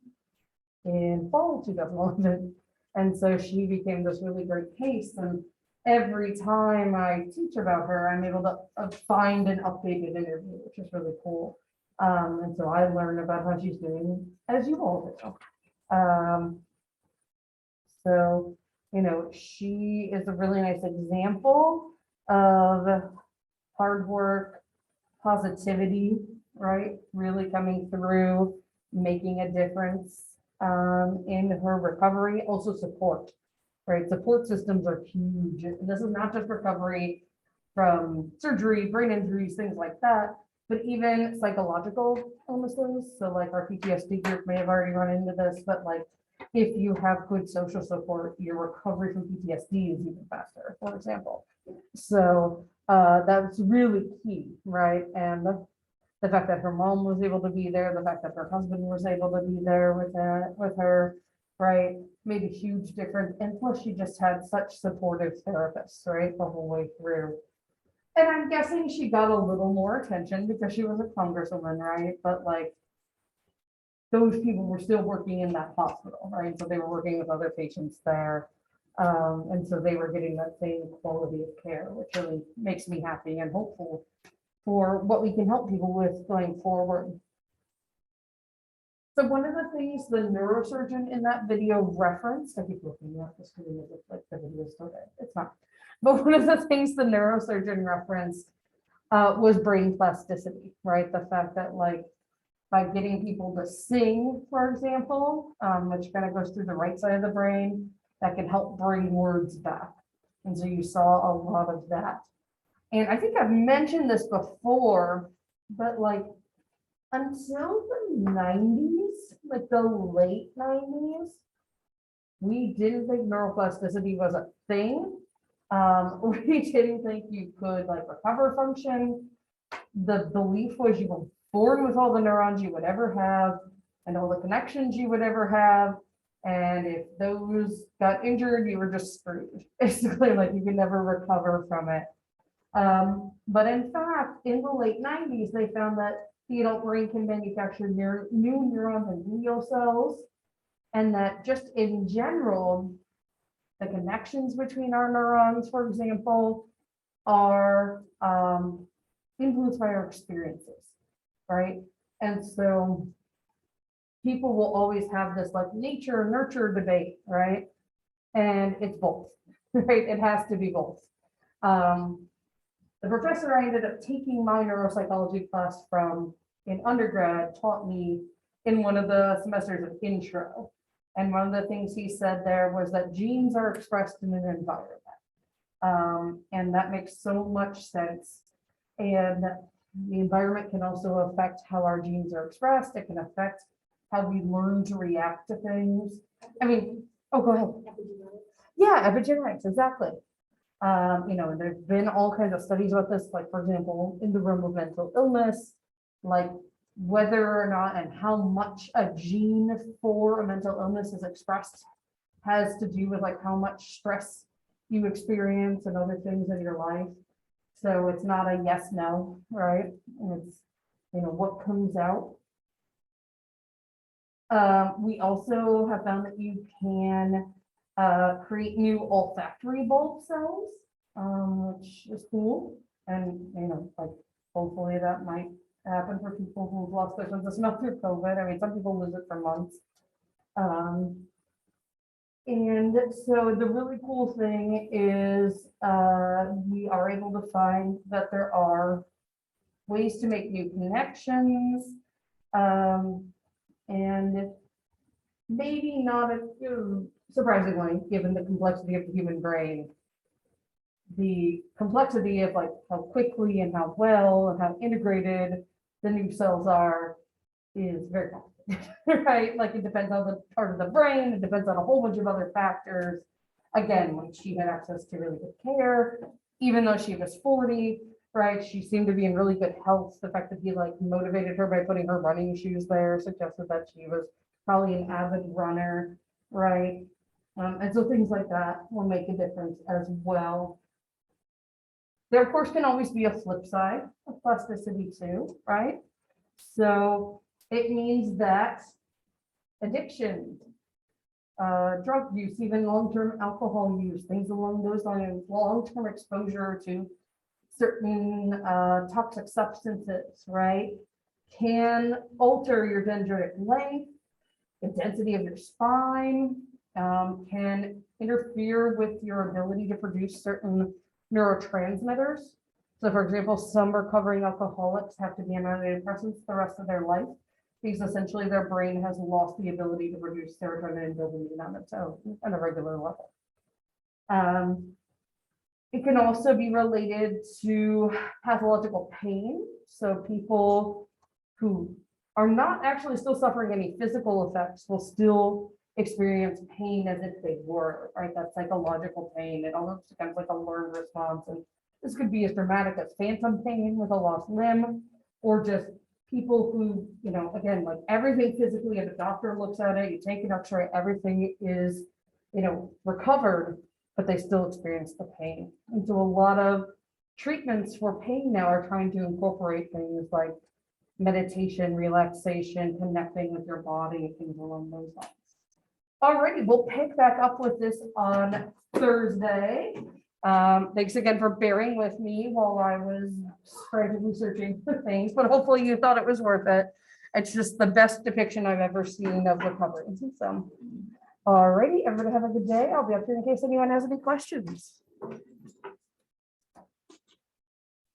in fall 2011. And so she became this really great case. And every time I teach about her, I'm able to find an updated interview, which is really cool. And so I learned about how she's doing, as you all do. So, you know, she is a really nice example of hard work, positivity, right? Really coming through, making a difference in her recovery. Also support, right? Support systems are huge. And this is not just recovery from surgery, brain injuries, things like that, but even psychological illnesses. So like our PTSD group may have already run into this, but like if you have good social support, your recovery from PTSD is even faster, for example. So that's really key, right? And the fact that her mom was able to be there, the fact that her husband was able to be there with her, right, made a huge difference. And plus she just had such supportive therapists, right, the whole way through. And I'm guessing she got a little more attention because she was a congresswoman, right? But like, those people were still working in that hospital, right? So they were working with other patients there. And so they were getting that same quality of care, which really makes me happy and hopeful for what we can help people with going forward. So one of the things the neurosurgeon in that video referenced, I keep looking at the screen as if like the video is still there. It's not. But one of the things the neurosurgeon referenced was brain plasticity, right? The fact that like by getting people to sing, for example, which kind of goes through the right side of the brain, that can help bring words back. And so you saw a lot of that. And I think I've mentioned this before, but like until the 90s, like the late 90s, we didn't think neuroplasticity was a thing. We didn't think you could like recover function. The belief was you were born with all the neurons you would ever have and all the connections you would ever have. And if those got injured, you were just screwed. Basically, like you could never recover from it. But in fact, in the late 90s, they found that the adult brain can manufacture new neurons and glial cells, and that just in general, the connections between our neurons, for example, are influenced by our experiences, right? And so people will always have this like nature nurture debate, right? And it's both, right? It has to be both. The professor I ended up taking my neuropsychology class from in undergrad taught me in one of the semesters of intro. And one of the things he said there was that genes are expressed in an environment. And that makes so much sense. And the environment can also affect how our genes are expressed. It can affect how we learn to react to things. I mean, oh, go ahead. Yeah, epigenetics, exactly. You know, there's been all kinds of studies about this, like, for example, in the realm of mental illness, like whether or not and how much a gene for a mental illness is expressed has to do with like how much stress you experience and other things in your life. So it's not a yes, no, right? It's, you know, what comes out. We also have found that you can create new olfactory bulb cells, which is cool. And, you know, like hopefully that might happen for people who've lost their sense of smell through COVID. I mean, some people lose it for months. And so the really cool thing is we are able to find that there are ways to make new connections, and maybe not surprisingly, given the complexity of the human brain, the complexity of like how quickly and how well and how integrated the new cells are is very complicated, right? Like it depends on the part of the brain, it depends on a whole bunch of other factors. Again, like she had access to really good care, even though she was 40, right? She seemed to be in really good health. The fact that he like motivated her by putting her running shoes there suggested that she was probably an avid runner, right? And so things like that will make a difference as well. There, of course, can always be a flip side of plasticity too, right? So it means that addiction, drug use, even long-term alcohol use, things along those lines, long-term exposure to certain toxic substances, right, can alter your dendritic length, the density of your spine, can interfere with your ability to produce certain neurotransmitters. So for example, some recovering alcoholics have to be on antidepressants the rest of their life because essentially their brain has lost the ability to produce serotonin and dopamine on its own at a regular level. It can also be related to pathological pain. So people who are not actually still suffering any physical effects will still experience pain as if they were, right? That psychological pain. It almost becomes like a learned response. And this could be as dramatic as phantom pain with a lost limb, or just people who, you know, again, like everything physically, if a doctor looks at it, you take an x-ray, everything is, you know, recovered, but they still experience the pain. And so a lot of treatments for pain now are trying to incorporate things like meditation, relaxation, connecting with your body, and things along those lines. Alrighty, we'll pick back up with this on Thursday. Thanks again for bearing with me while I was frantically searching for things, but hopefully you thought it was worth it. It's just the best depiction I've ever seen of recovery. So, alrighty, everybody have a good day. I'll be up here in case anyone has any questions.